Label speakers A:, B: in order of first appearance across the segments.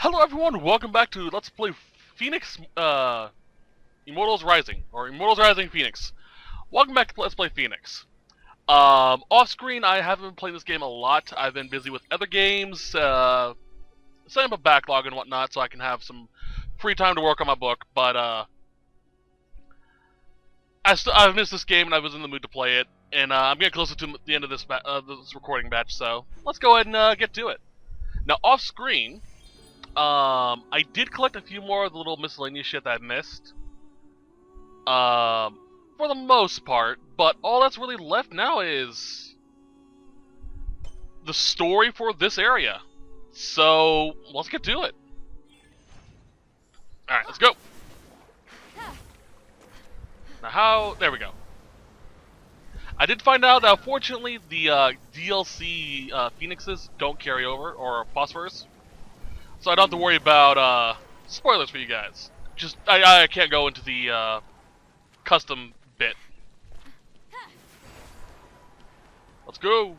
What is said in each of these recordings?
A: Hello everyone, welcome back to Let's Play Phoenix, Immortals Rising, or Immortals Rising Phoenix. Welcome back to Let's Play Phoenix. Off screen, I haven't been playing this game a lot. I've been busy with other games, setting up a backlog and whatnot so I can have some free time to work on my book, but, I've missed this game and I was in the mood to play it, and, I'm getting closer to the end of this recording batch, so let's go ahead and, get to it. Now, off screen, I did collect a few more of the little miscellaneous shit that I missed. For the most part, but all that's really left now is the story for this area. So, let's get to it. Alright, let's go. Now there we go. I did find out that unfortunately the DLC Phoenixes don't carry over, or phosphors. So I don't have to worry about spoilers for you guys. Just I can't go into the custom bit. Let's go.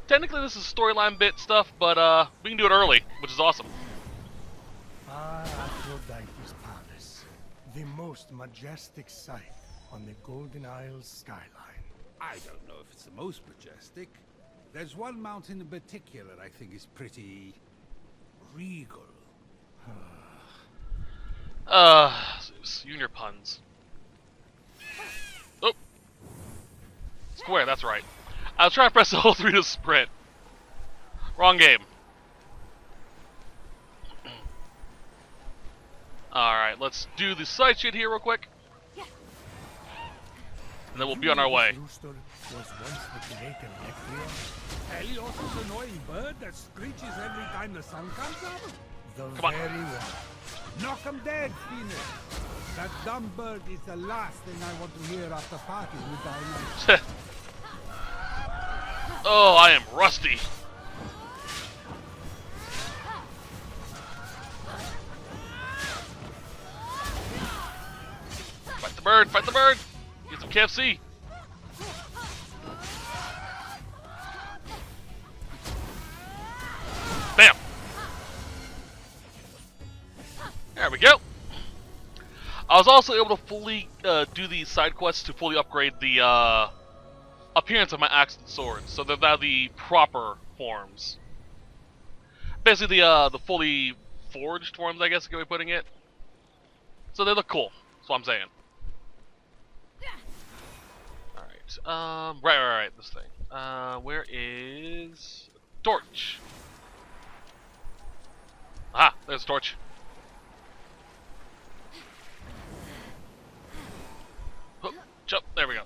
A: Technically this is storyline bit stuff, but we can do it early, which is awesome.
B: Aphrodite's palace, the most majestic sight on the Golden Isles skyline.
C: I don't know if it's the most majestic. There's one mountain in particular I think is pretty regal.
A: You and your puns. Oh! Square, that's right. I was trying to press L3 to sprint. Wrong game. Alright, let's do the side shit here real quick. And then we'll be on our way.
B: Rooster was once the Canadian Equia.
C: Helios' annoying bird that screeches every time the sun comes up?
B: The
A: Come on.
B: very one.
C: Knock 'em dead, Phoenix! That dumb bird is the last thing I want to hear after parties with Diana.
A: Oh, I am rusty. Fight the bird, fight the bird! Get some KFC! Bam! There we go! I was also able to fully do these side quests to fully upgrade the appearance of my axe and swords, so they're now the proper forms. Basically the fully forged forms, I guess is a good way of putting it. So they look cool, that's what I'm saying. Alright, right, this thing. Where is... Torch? Ah, there's a torch. Oh, jump, there we go.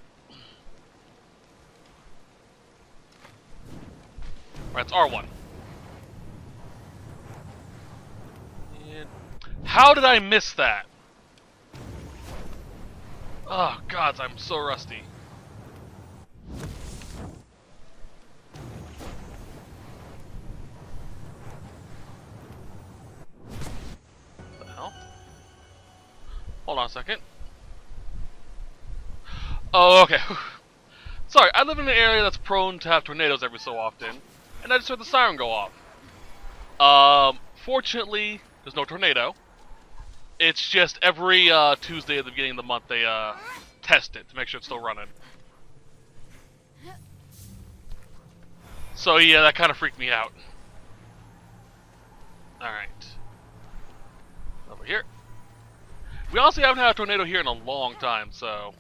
A: Alright, it's R1. And how did I miss that? Oh, God, I'm so rusty. What the hell? Hold on a second. Oh, okay. Sorry, I live in an area that's prone to have tornadoes every so often, and I just heard the siren go off. Fortunately, there's no tornado. It's just every Tuesday at the beginning of the month they test it to make sure it's still running. So yeah, that kind of freaked me out. Alright. Over here. We honestly haven't had a tornado here in a long time, so...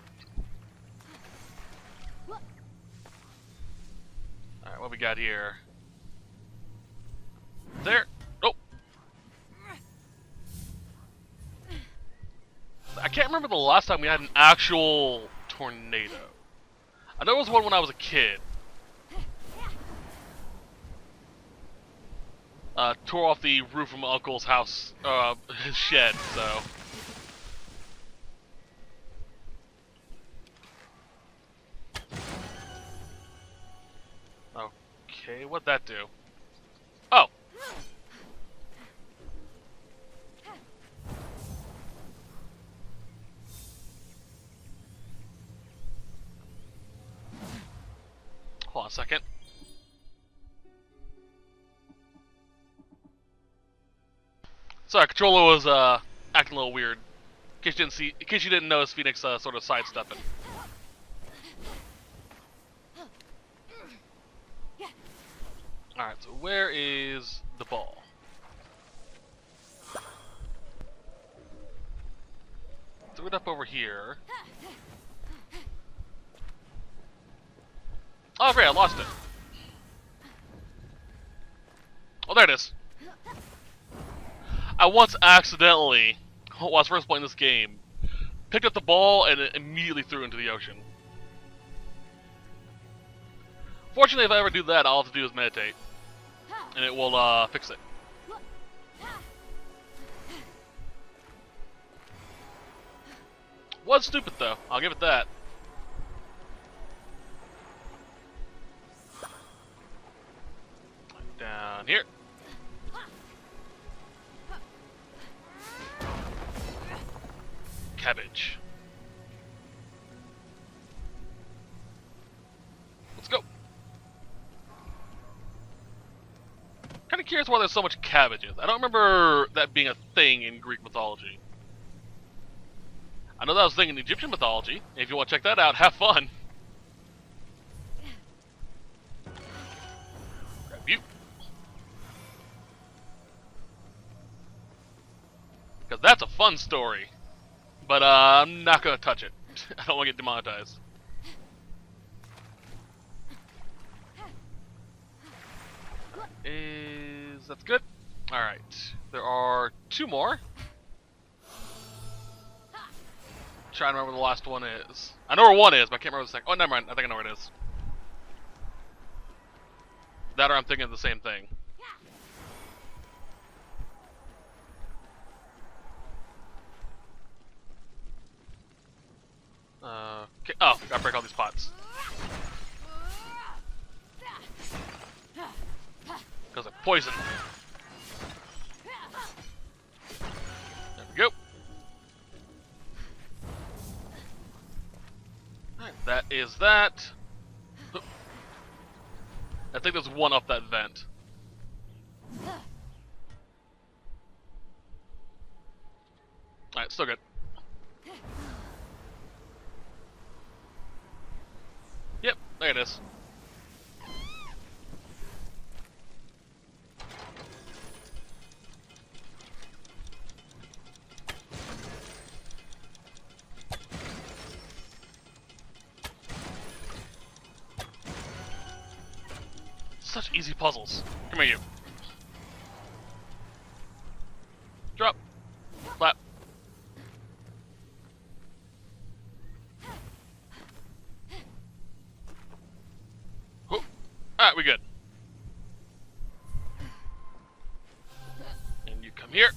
A: Alright, what we got here? There! Oh! I can't remember the last time we had an actual tornado. I know it was one when I was a kid. Tore off the roof of my uncle's house, his shed, so... Okay, what'd that do? Oh! Hold on a second. Sorry, controller was acting a little weird. In case you didn't notice, Phoenix sort of sidestepping. All right, so where is the ball? Threw it up over here. Oh great, I lost it. Oh, there it is. I once accidentally, while I was first playing this game, picked up the ball and it immediately threw it into the ocean. Fortunately, if I ever do that, all I have to do is meditate, and it will fix it. Was stupid though, I'll give it that. Down here. Cabbage. Let's go. Kind of curious why there's so much cabbages. I don't remember that being a thing in Greek mythology. I know that was a thing in Egyptian mythology. And if you want to check that out, have fun. Grab you. Because that's a fun story. But I'm not going to touch it. I don't want to get demonetized. That's good? Alright. There are 2 more. Trying to remember where the last one is. I know where one is, but I can't remember the second. Oh, never mind. I think I know where it is. That or I'm thinking of the same thing. Okay. Oh, gotta break all these pots. Because of poison. There we go. Alright, that is that. I think there's one up that vent. Alright, still good. Yep, there it is. Such easy puzzles. Come here, you. Drop. Flap. Alright, we good. And you come here.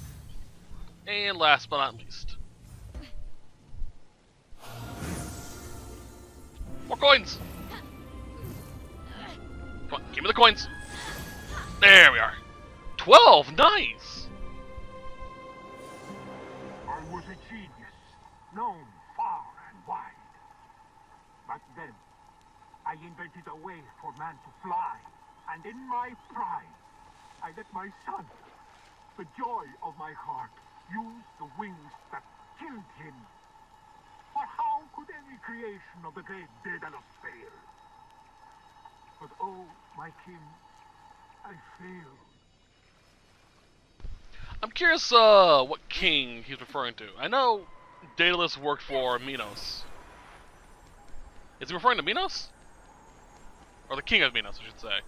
A: And last but not least. More coins! Come on, give me the coins. There we are. 12, nice!
D: I was a genius, known far and wide. But then, I invented a way for man to fly. And in my pride, I let my son, the joy of my heart, use the wings that killed him. But how could any creation of the great Daedalus fail? But oh, my king, I failed.
A: I'm curious what king he's referring to. I know Daedalus worked for Minos. Is he referring to Minos? Or the king of Minos, I should say.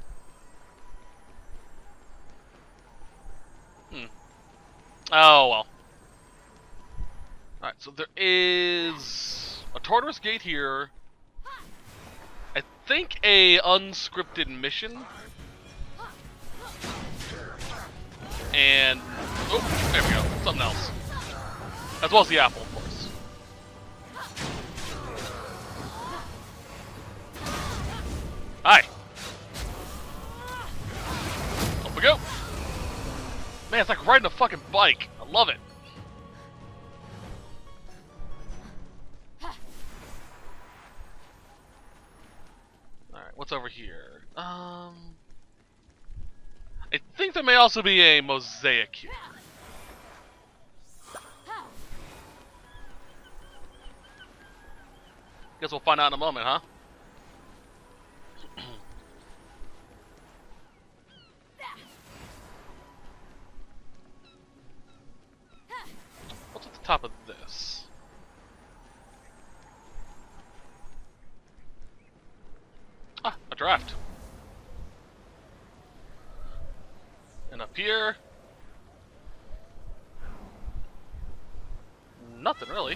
A: Oh, well. Alright, so there is a Tartarus gate here. I think a unscripted mission. And... oh, there we go. Something else. As well as the apple, of course. Hi! Up we go! Man, it's like riding a fucking bike. I love it. Alright, what's over here? I think there may also be a mosaic here. Guess we'll find out in a moment, huh? What's at the top of this? Ah, a draft. And up here... nothing, really.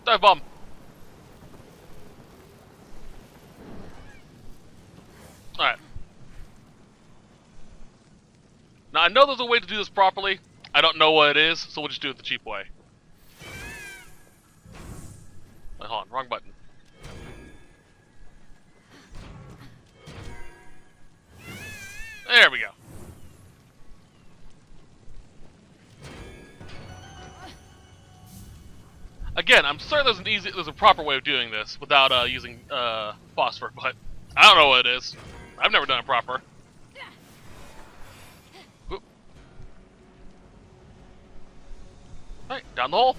A: Dive bomb! Alright. Now, I know there's a way to do this properly. I don't know what it is, so we'll just do it the cheap way. Wait, hold on, wrong button. There we go. Again, I'm certain there's a proper way of doing this without using phosphor, but I don't know what it is. I've never done it proper. Oop. Alright, down the hole.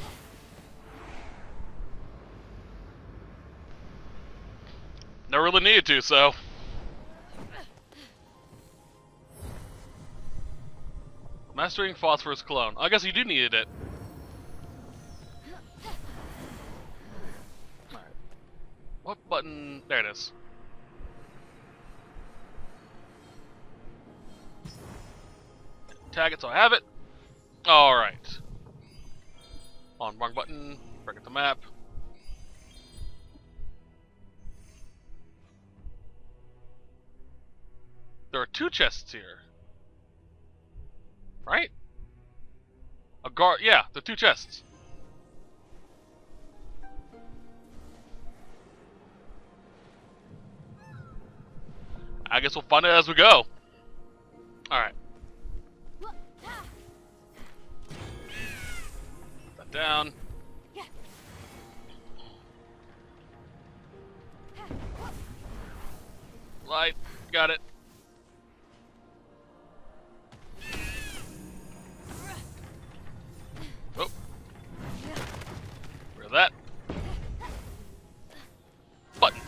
A: Never really needed to, so. Mastering phosphorus clone. I guess you do needed it. Alright. What button? There it is. Tag it so I have it. Alright. On, wrong button. Bring it the map. There are 2 chests here. Right? A guard, yeah, the 2 chests. I guess we'll find it as we go. Alright. Put that down. Light, got it. Oh. Rid of that. Button.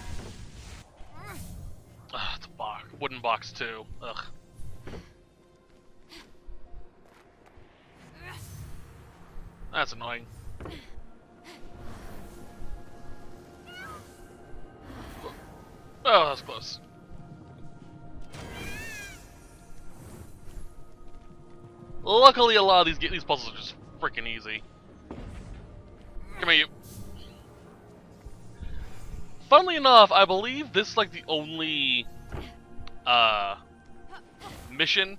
A: Ugh, it's a box. Wooden box too. Ugh. That's annoying. Oh, that's close. Luckily, a lot of these puzzles are just freaking easy. Come here, you. Funnily enough, I believe this is like the only mission.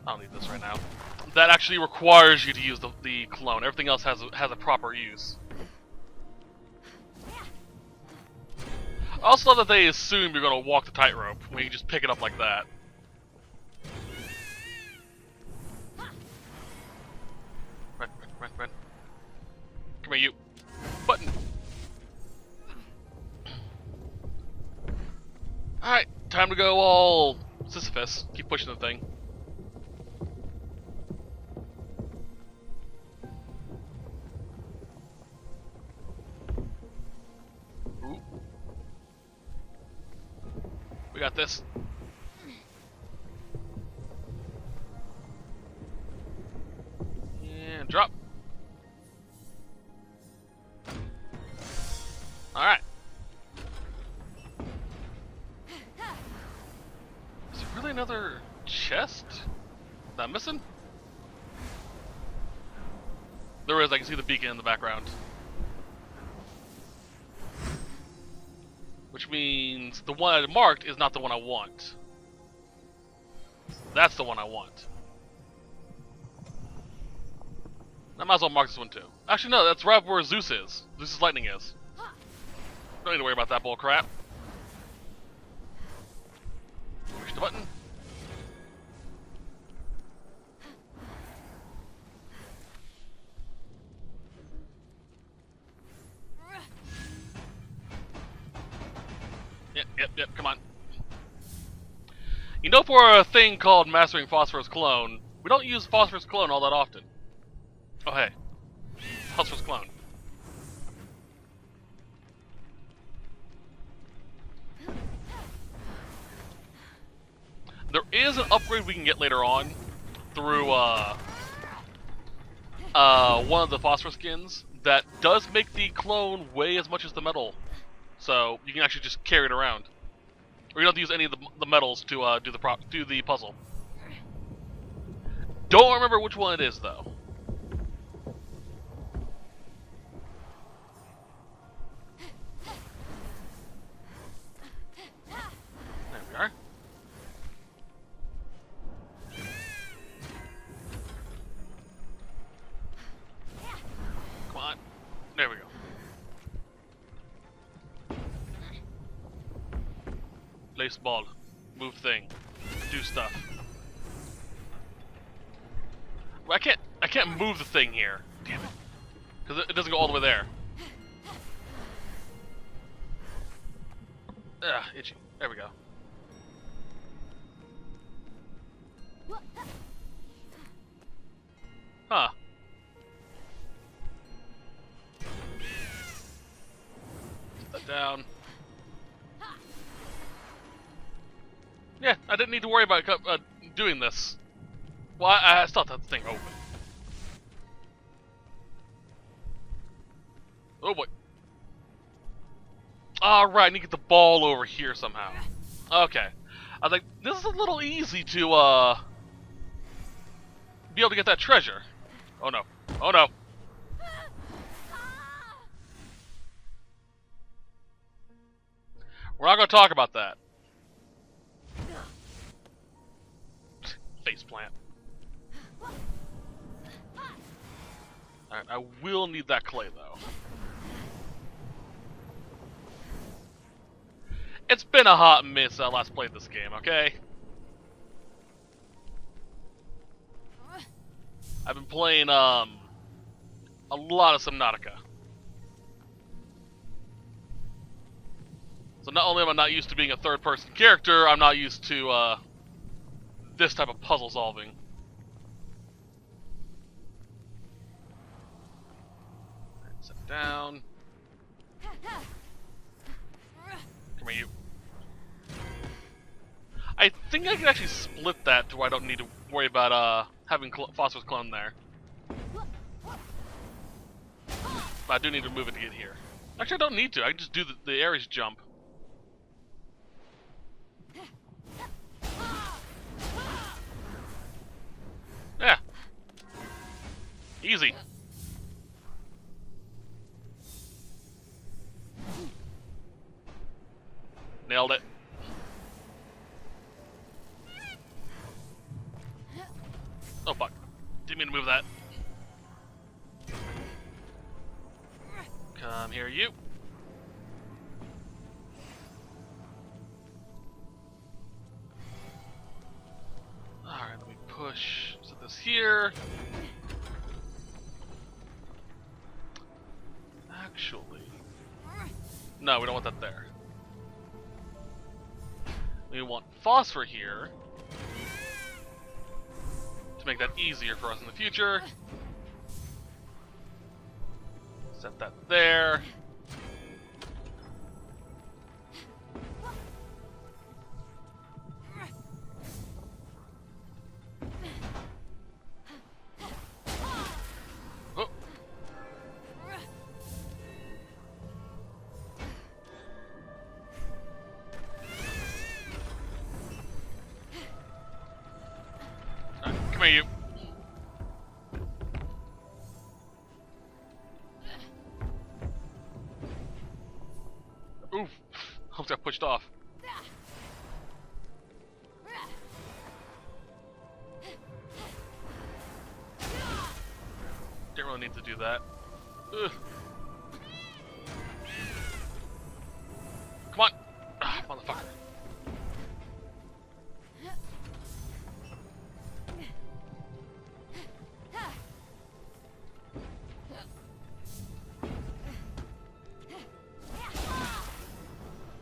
A: I don't need this right now. That actually requires you to use the clone. Everything else has a proper use. I also love that they assume you're gonna walk the tightrope when you just pick it up like that. Run. Come here, you. Button. Alright, time to go all Sisyphus. Keep pushing the thing. Ooh. We got this. And drop. Alright. Is there really another chest that I'm missing? There is, I can see the beacon in the background. Which means the one I marked is not the one I want. That's the one I want. I might as well mark this one too. Actually no, that's right where Zeus is. Zeus's lightning is. Don't need to worry about that bull crap. Push the button. Yep, come on. You know, for a thing called Mastering Phosphorus Clone, We don't use phosphorus clone all that often. Oh hey, phosphorus clone. There is an upgrade we can get later on through one of the phosphorus skins that does make the clone weigh as much as the metal, so you can actually just carry it around, or you don't have to use any of the metals to do the puzzle. Don't remember which one it is though. There we are. Come on. There we go. Place ball. Move thing. Do stuff. Well, I can't move the thing here. Damn it. Because it doesn't go all the way there. Ugh, itchy. There we go. Huh. Put that down. Yeah, I didn't need to worry about doing this. Well, I still have that thing open. Oh boy. Alright, I need to get the ball over here somehow. Okay. I was like, this is a little easy to, be able to get that treasure. Oh no. Oh no. We're not gonna talk about that. Faceplant. Alright, I will need that clay though. It's been a hot minute since I last played this game, okay? I've been playing a lot of Subnautica. So not only am I not used to being a third-person character, I'm not used to this type of puzzle solving. Right, sit down. Come here, you. I think I can actually split that to where I don't need to worry about having phosphorus clone there. But I do need to move it to get here. Actually, I don't need to. I can just do the Ares jump. Yeah. Easy. Nailed it. Oh fuck. Didn't mean to move that. Come here, you. Alright, let me push. Set this here. Actually. No, we don't want that there. We want phosphor here to make that easier for us in the future. Set that there. Oh. Right, come here, you. Oof. Almost got pushed off. Didn't really need to do that. Ugh. Come on! Ah, motherfucker.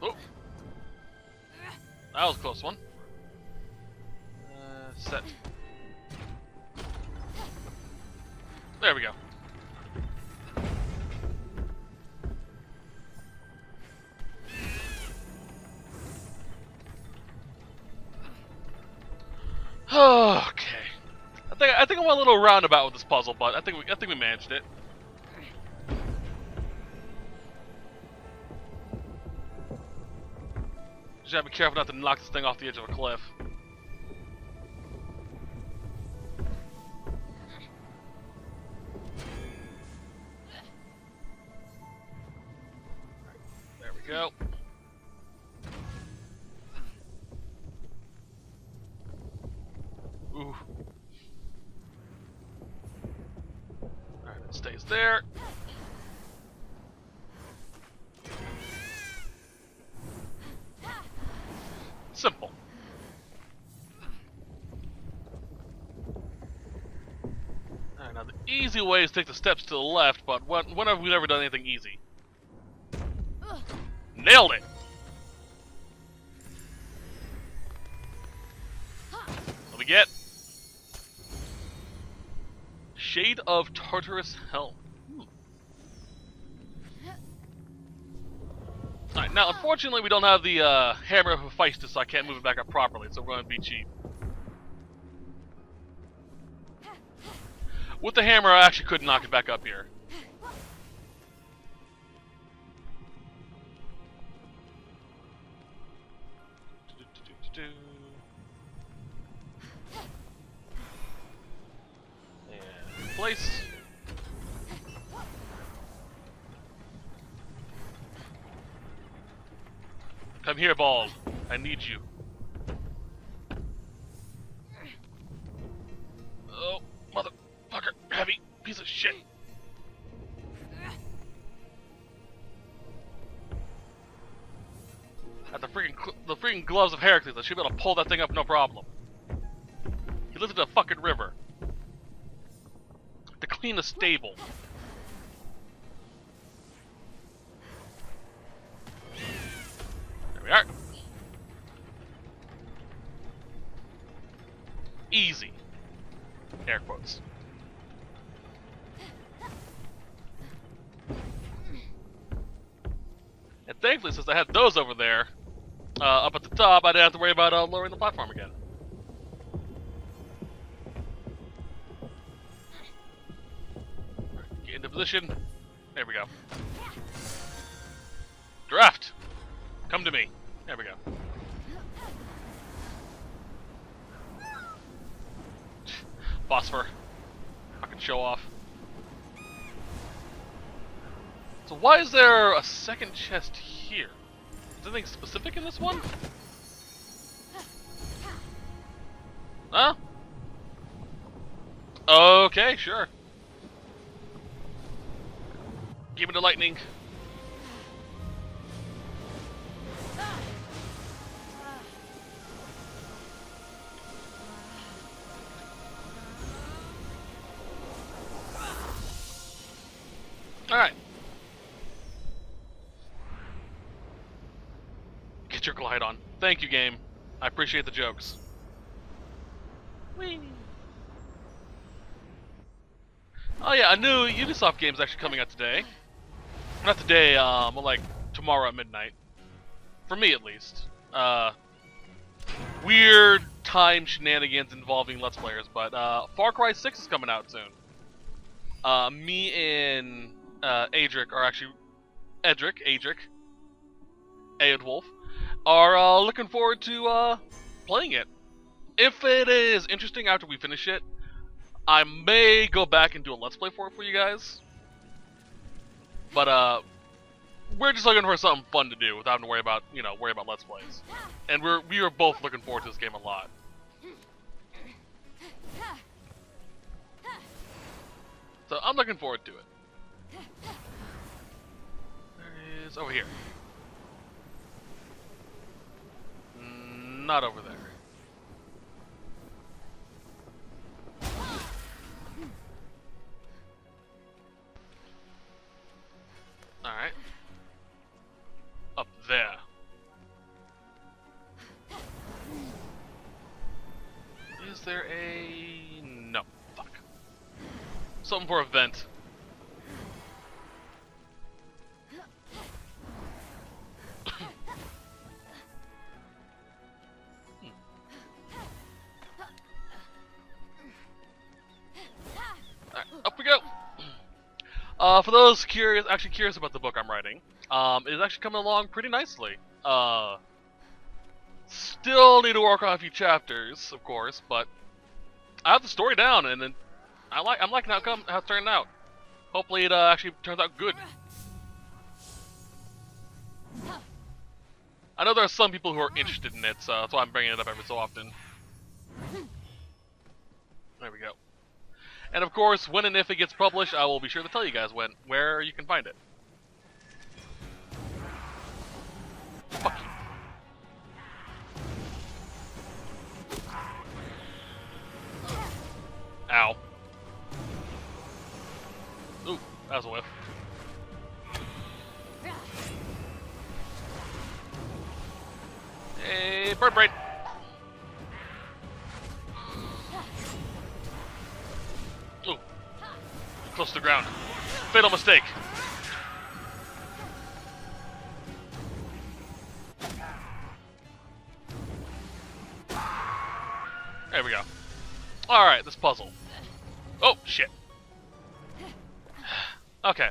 A: Oh! That was a close one. Set. There we go. Okay. I think I went a little roundabout with this puzzle, but I think we managed it. Just gotta be careful not to knock this thing off the edge of a cliff. There we go. Ooh. Alright, it stays there. Simple. Alright, now the easy way is to take the steps to the left, but when have we ever done anything easy? Nailed it! What we get? Shade of Tartaros Helm. Alright, now unfortunately we don't have the Hammer of Hephaestus, so I can't move it back up properly, so we're going to be cheap. With the hammer, I actually could knock it back up here. And place. Come here, ball. I need you. Oh, motherfucker. Heavy piece of shit. At the freaking gloves of Heracles, I should be able to pull that thing up no problem. He lives in a fucking river. To clean a stable. There we are. Easy. Air quotes. And thankfully, since I had those over there, up at the top, I didn't have to worry about lowering the platform again. Get into position. There we go. Draft! Come to me. There we go. Phosphor. Fucking show off. So why is there a second chest here? Is there anything specific in this one? Huh? Okay, sure. Give me the lightning. Alright. Get your glide on. Thank you, game. I appreciate the jokes. Whee! Oh yeah, a new Ubisoft game is actually coming out today. Not today, well, like tomorrow at midnight. For me, at least. Weird time shenanigans involving Let's Players, but Far Cry 6 is coming out soon. Me and Adric are actually Adric, Aodwolf, are looking forward to playing it. If it is interesting after we finish it, I may go back and do a Let's Play for it for you guys. But we're just looking for something fun to do without having to worry about, worry about Let's Plays. And we are both looking forward to this game a lot. So I'm looking forward to it. There it is over here. Not over there. Alright. Up there. Is there a... No. Fuck. So something for a vent. Alright, up we go. For those curious about the book I'm writing, it is actually coming along pretty nicely. Still need to work on a few chapters, of course, but I have the story down, and then I'm liking how it's turning out. Hopefully, it actually turns out good. I know there are some people who are interested in it, so that's why I'm bringing it up every so often. There we go. And of course, when and if it gets published, I will be sure to tell you guys where you can find it. Fuck you. Ow. Ooh, that was a whiff. Hey, bird brain. Ooh, close to the ground. Fatal mistake. There we go. Alright, this puzzle. Oh, shit. Okay.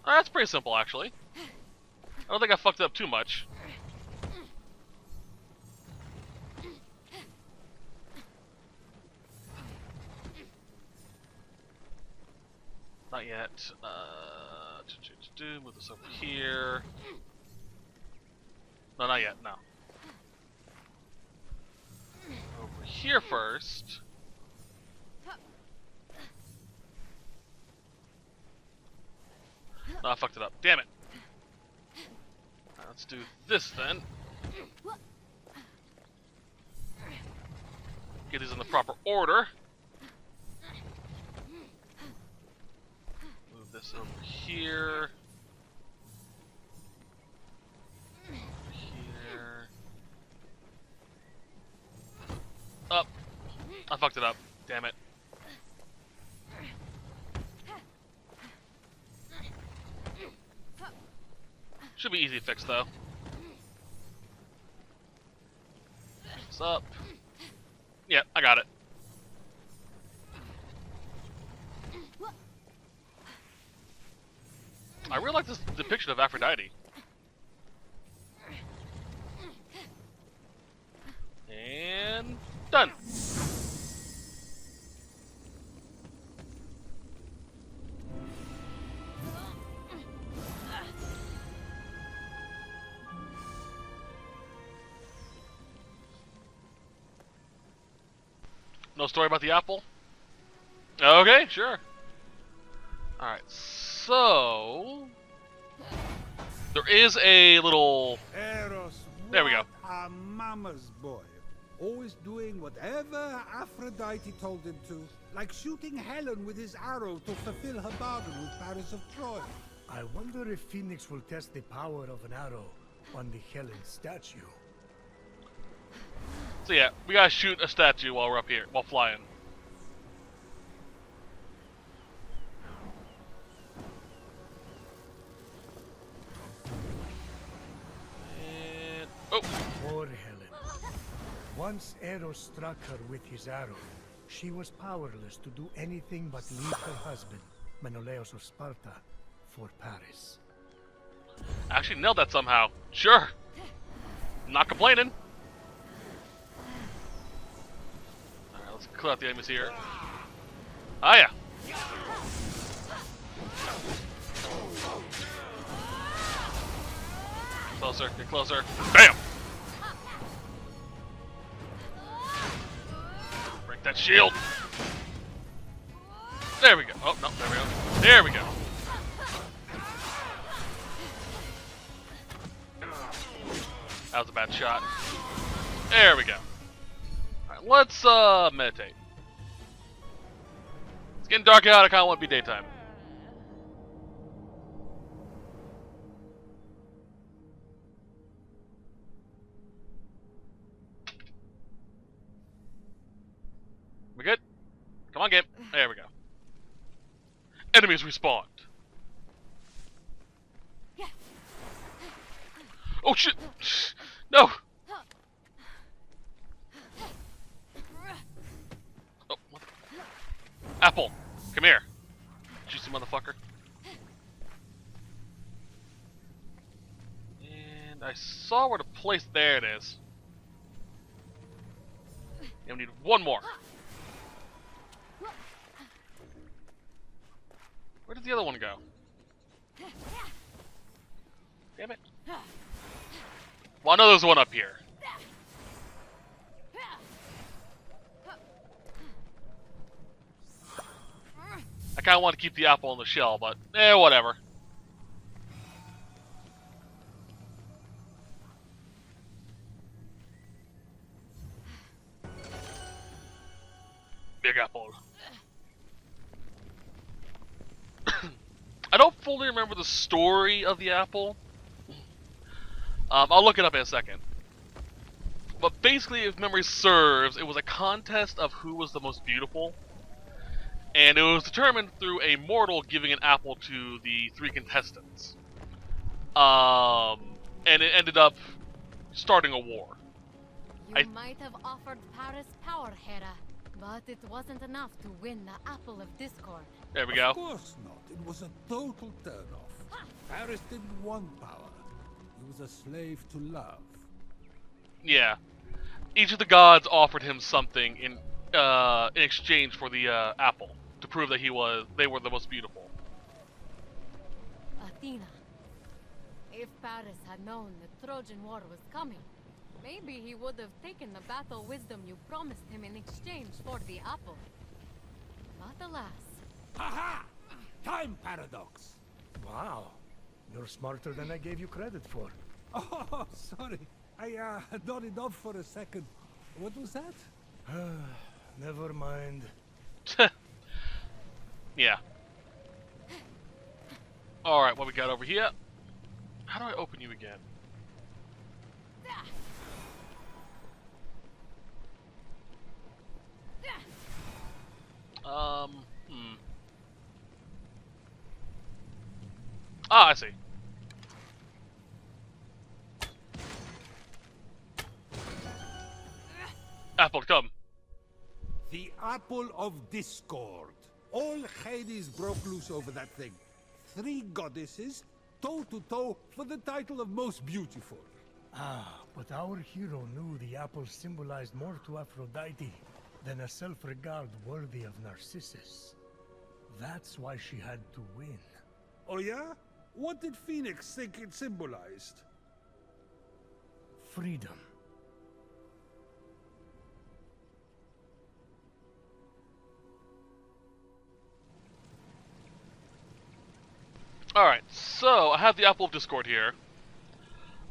A: That's pretty simple, actually. I don't think I fucked it up too much. Not yet. Move this over here. No, not yet, no. Over here first. No, I fucked it up. Damn it. Alright, let's do this then. Get these in the proper order. Move this over here. Here. Up. I fucked it up. Damn it. Should be easy to fix though. What's up? Yeah, I got it. I really like this depiction of Aphrodite. And done. No story about the apple? Okay, sure. Alright, so... there is a little...
C: Eros,
A: there we go.
C: A mama's boy. Always doing whatever Aphrodite told him to. Like shooting Helen with his arrow to fulfill her bargain with Paris of Troy.
B: I wonder if Phoenix will test the power of an arrow on the Helen statue.
A: So yeah, we gotta shoot a statue while we're up here, while flying. And... oh!
B: Poor Helen. Once Eros struck her with his arrow, she was powerless to do anything but leave her husband, Menelaus of Sparta, for Paris.
A: I actually nailed that somehow. Sure. I'm not complaining. Alright, let's clear out the enemies here. Ah, yeah. Closer, get closer. Bam! Break that shield. There we go. Oh, no, there we go. There we go. That was a bad shot. There we go. Alright, let's meditate. It's getting dark out, I kinda want to be daytime. There we go. Enemies respawned. Oh shit! No! Oh, what? Apple, come here. Juicy motherfucker. And I saw where the place. There it is. And we need one more. Where did the other one go? Damn it. Well, I know there's one up here. I kinda want to keep the apple in the shell, but whatever. Big apple. I don't fully remember the story of the apple. I'll look it up in a second. But basically, if memory serves, it was a contest of who was the most beautiful. And it was determined through a mortal giving an apple to the 3 contestants. And it ended up starting a war.
E: You might have offered Paris power, Hera, but it wasn't enough to win the Apple of Discord.
A: There we go.
C: Of course not. It was a total turn-off. Paris didn't want power. He was a slave to love.
A: Yeah. Each of the gods offered him something in exchange for the apple to prove that they were the most beautiful.
E: Athena, if Paris had known the Trojan War was coming, maybe he would have taken the battle wisdom you promised him in exchange for the apple. But alas.
C: Aha! Time paradox.
B: Wow. You're smarter than I gave you credit for.
C: Oh, sorry. I nodded off for a second. What was that?
B: Never mind.
A: Yeah. Alright, what we got over here? How do I open you again? Ah, I see. Apple, come.
C: The Apple of Discord. All Hades broke loose over that thing. 3 goddesses, toe-to-toe for the title of most beautiful.
B: Ah, but our hero knew the apple symbolized more to Aphrodite than a self-regard worthy of Narcissus. That's why she had to win.
C: Oh yeah? What did Phoenix think it symbolized?
B: Freedom.
A: Alright, so I have the Apple of Discord here.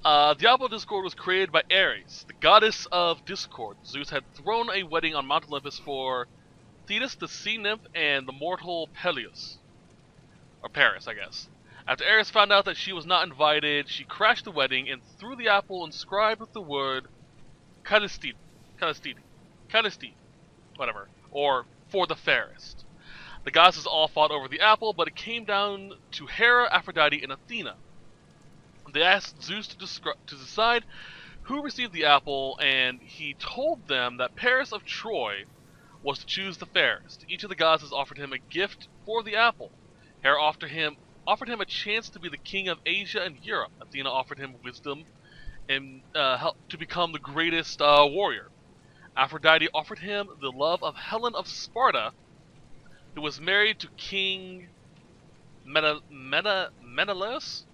A: The Apple of Discord was created by Ares, the goddess of Discord. Zeus had thrown a wedding on Mount Olympus for Thetis, the sea nymph, and the mortal Peleus. Or Paris, I guess. After Ares found out that she was not invited, she crashed the wedding and threw the apple inscribed with the word Calistide, whatever, or for the fairest. The goddesses all fought over the apple, but it came down to Hera, Aphrodite, and Athena. They asked Zeus to decide who received the apple, and he told them that Paris of Troy was to choose the fairest. Each of the goddesses offered him a gift for the apple. Hera offered him a chance to be the king of Asia and Europe. Athena offered him wisdom and help to become the greatest warrior. Aphrodite offered him the love of Helen of Sparta, who was married to King Menelaus, Menelaus.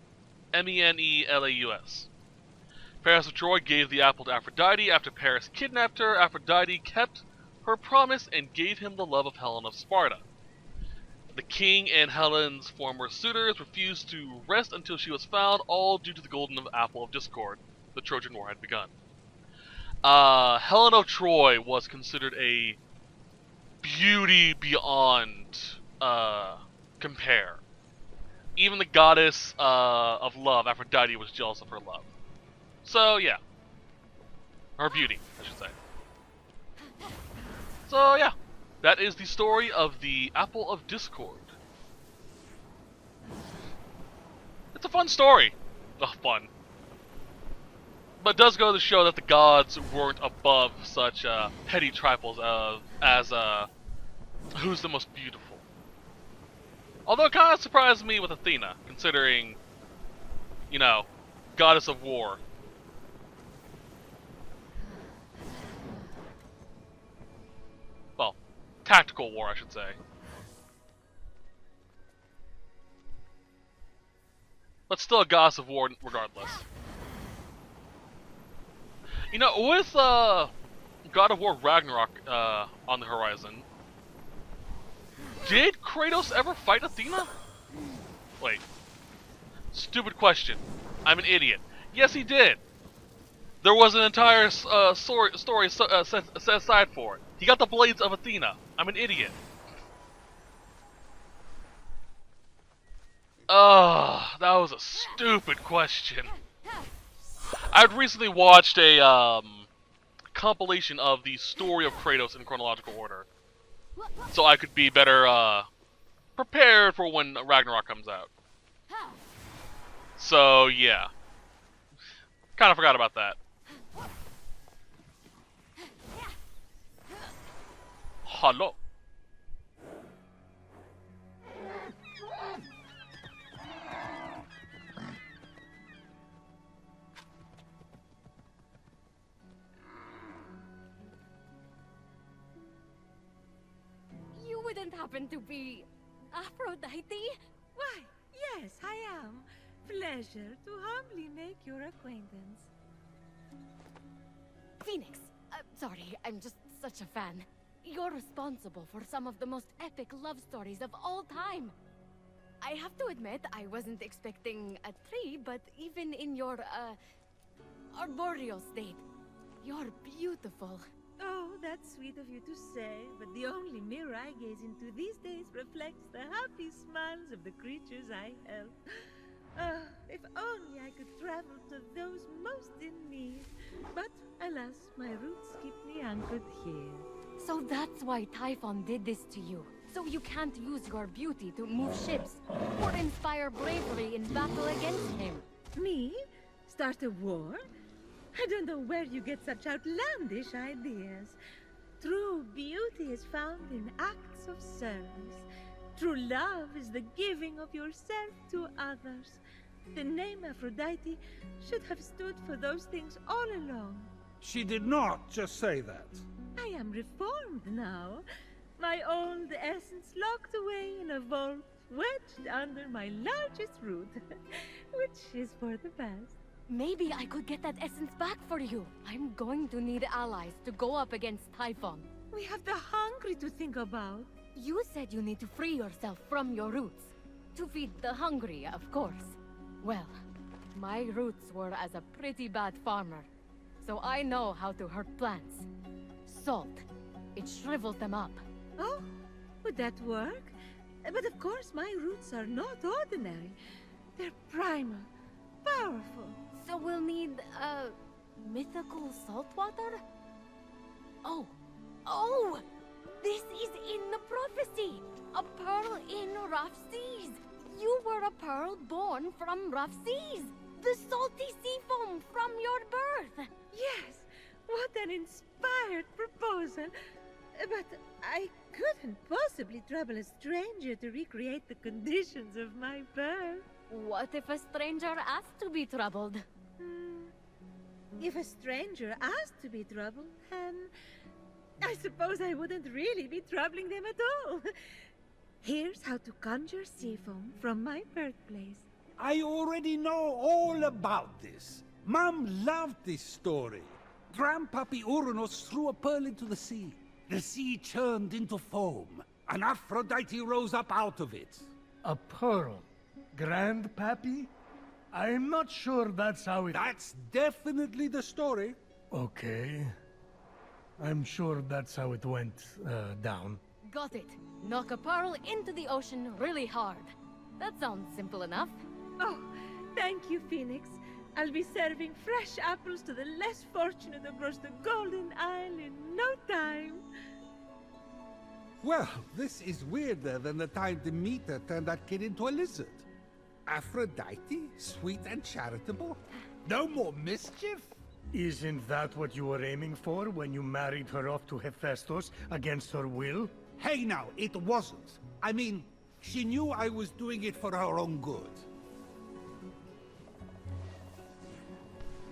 A: Paris of Troy gave the apple to Aphrodite. After Paris kidnapped her, Aphrodite kept her promise and gave him the love of Helen of Sparta. The king and Helen's former suitors refused to rest until she was found, all due to the golden apple of Discord. The Trojan War had begun. Helen of Troy was considered a beauty beyond compare. Even the goddess of love, Aphrodite, was jealous of her love. So, yeah. Her beauty, I should say. So, yeah. That is the story of the Apple of Discord. It's a fun story. Fun. But it does go to show that the gods weren't above such petty trifles as who's the most beautiful. Although it kind of surprised me with Athena, considering, you know, goddess of war. Well, tactical war, I should say. But still a goddess of war regardless. You know, with God of War Ragnarok on the horizon, did Kratos ever fight Athena? Wait. Stupid question. I'm an idiot. Yes, he did. There was an entire story set aside for it. He got the blades of Athena. I'm an idiot. That was a stupid question. I'd recently watched a compilation of the story of Kratos in chronological order, so I could be better prepared for when Ragnarok comes out. So yeah, kind of forgot about that. Hello.
E: You wouldn't happen to be Aphrodite?
F: Why, yes, I am. Pleasure to humbly make your acquaintance.
E: Fenyx. Sorry, I'm just such a fan. You're responsible for some of the most epic love stories of all time. I have to admit, I wasn't expecting a tree, but even in your, arboreal state, you're beautiful.
F: Oh, that's sweet of you to say, but the only mirror I gaze into these days reflects the happy smiles of the creatures I help. If only I could travel to those most in need. But, alas, my roots keep me anchored here.
E: So that's why Typhon did this to you. So you can't use your beauty to move ships or inspire bravery in battle against him.
F: Me? Start a war? I don't know where you get such outlandish ideas. True beauty is found in acts of service. True love is the giving of yourself to others. The name Aphrodite should have stood for those things all along.
C: She did not just say that.
F: I am reformed now. My old essence locked away in a vault, wedged under my largest root, which is for the best.
E: Maybe I could get that essence back for you. I'm going to need allies to go up against Typhon.
F: We have the hungry to think about.
E: You said you need to free yourself from your roots. To feed the hungry, of course. Well, my roots were as a pretty bad farmer, so I know how to hurt plants. Salt. It shrivels them up.
F: Oh, would that work? But of course my roots are not ordinary. They're primal, powerful.
E: So we'll need, mythical salt water? Oh! This is in the prophecy! A pearl in rough seas! You were a pearl born from rough seas! The salty sea foam from your birth!
F: Yes, what an inspired proposal! But I couldn't possibly trouble a stranger to recreate the conditions of my birth.
E: What if a stranger asked to be troubled?
F: If a stranger asked to be troubled, then I suppose I wouldn't really be troubling them at all. Here's how to conjure sea foam from my birthplace.
C: I already know all about this. Mom loved this story. Grandpappy Uranus threw a pearl into the sea. The sea churned into foam, and Aphrodite rose up out of it.
B: A pearl? Grandpappy? I'm not sure that's how it...
C: That's definitely the story.
B: Okay. I'm sure that's how it went, down.
E: Got it. Knock a pearl into the ocean really hard. That sounds simple enough.
F: Oh, thank you, Phoenix. I'll be serving fresh apples to the less fortunate across the Golden Isle in no time.
C: Well, this is weirder than the time Demeter turned that kid into a lizard. Aphrodite, sweet and charitable? No more mischief?
B: Isn't that what you were aiming for when you married her off to Hephaestus against her will?
C: Hey now, it wasn't. I mean, she knew I was doing it for her own good.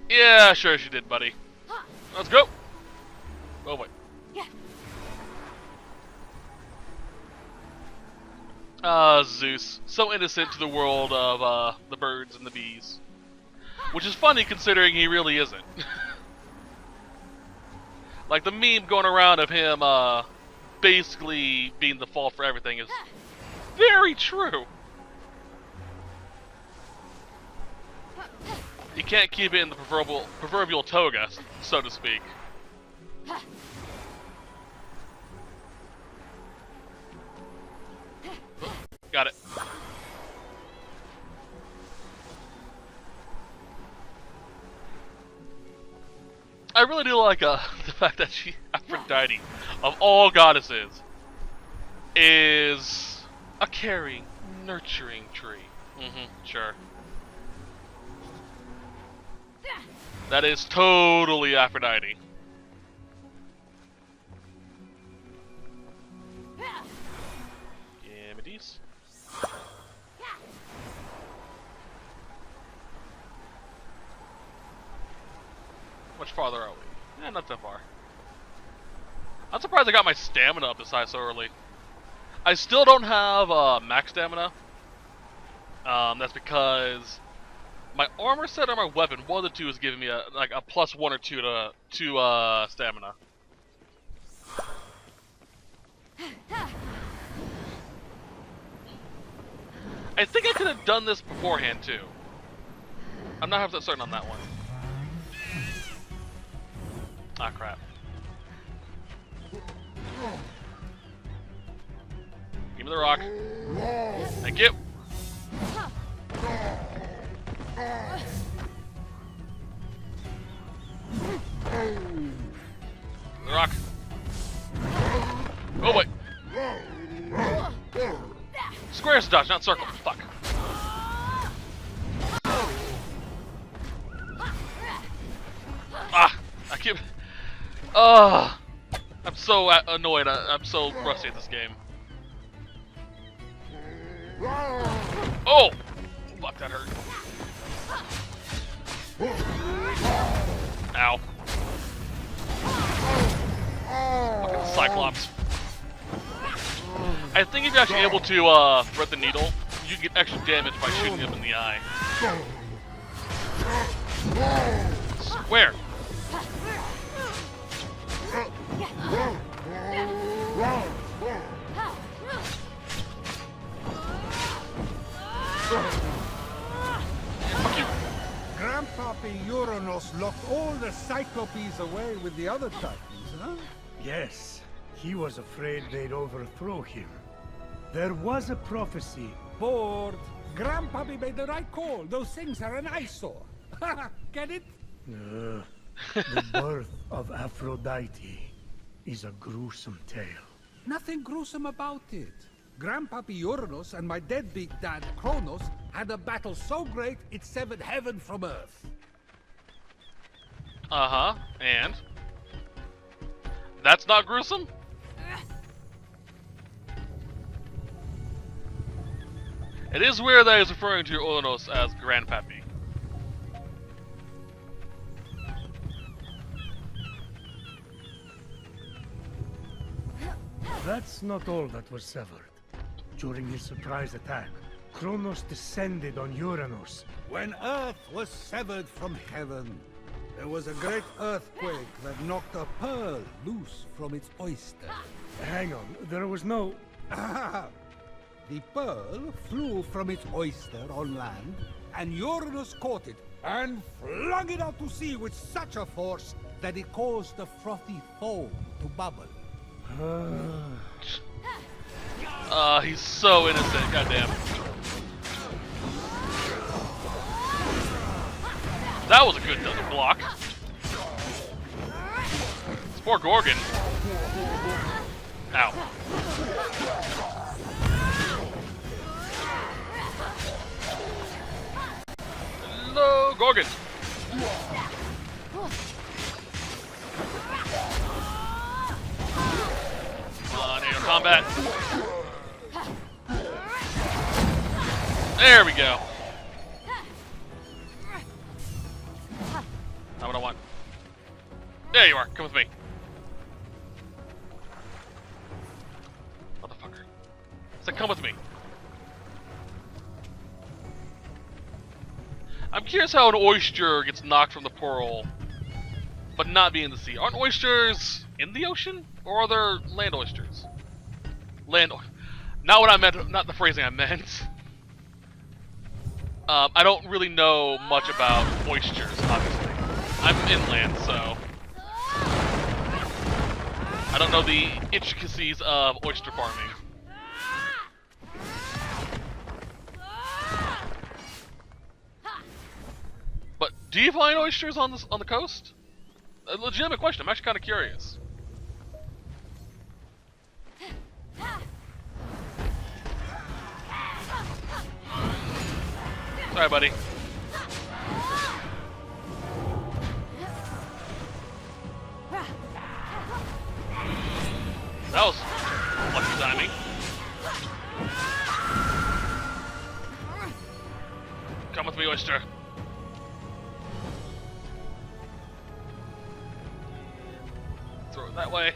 A: Yeah, sure she did, buddy. Let's go. Oh, wait. Zeus. So innocent to the world of the birds and the bees. Which is funny considering he really isn't. Like the meme going around of him basically being the fault for everything is very true. You can't keep it in the proverbial toga, so to speak. Got it. I really do like the fact that Aphrodite, of all goddesses, is a caring, nurturing tree. Sure. That is totally Aphrodite. Gamides. Much farther are we? Not that far. I'm surprised I got my stamina up this high so early. I still don't have max stamina. That's because my armor set or my weapon, one of the two, is giving me a +1 or 2 to stamina. I think I could have done this beforehand too. I'm not 100% certain on that one. Ah, crap. Give me the rock. Thank you. The rock. Oh, wait. Squares to dodge, not circle. Fuck. Ah, I keep... I'm so annoyed. I'm so rusty at this game. Oh! Fuck, that hurt. Ow. Fucking Cyclops. I think if you're actually able to thread the needle, you can get extra damage by shooting him in the eye. Square! Fuck you!
C: Grandpappy Uranus locked all the Cyclopes away with the other Titans, huh?
B: Yes. He was afraid they'd overthrow him. There was a prophecy.
C: Bored. Grandpappy made the right call. Those things are an eyesore. Get it?
B: The birth of Aphrodite is a gruesome tale.
C: Nothing gruesome about it. Grandpappy Uranus and my deadbeat dad Kronos had a battle so great it severed heaven from earth.
A: Uh-huh, and? That's not gruesome? It is weird that he's referring to Uranus as Grandpappy.
B: That's not all that was severed. During his surprise attack, Kronos descended on Uranus.
C: When Earth was severed from heaven, there was a great earthquake that knocked a pearl loose from its oyster.
B: Hang on, there was no...
C: The pearl flew from its oyster on land, and Uranus caught it and flung it out to sea with such a force that it caused the frothy foam to bubble.
A: He's so innocent, goddamn. That was a good double block. It's poor Gorgon. Ow. Morgan! Come on, aerial combat. There we go. Not what I want. There you are. Come with me. Motherfucker. I said come with me. I'm curious how an oyster gets knocked from the pearl, but not be in the sea. Aren't oysters in the ocean? Or are there land oysters? Not what I meant, not the phrasing I meant. I don't really know much about oysters, obviously. I'm inland, so I don't know the intricacies of oyster farming. But do you find oysters on the coast? A legitimate question. I'm actually kind of curious. Sorry, buddy. That was lucky timing. Come with me, oyster. Throw it that way.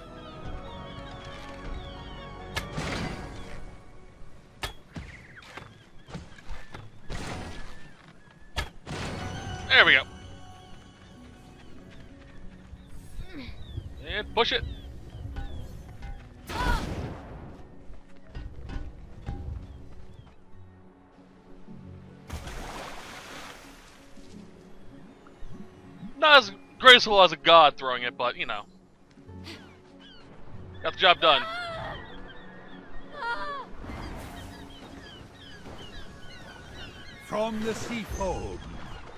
A: There we go. And push it. Not as graceful as a god throwing it, but you know. Got the job done.
C: From the sea foam,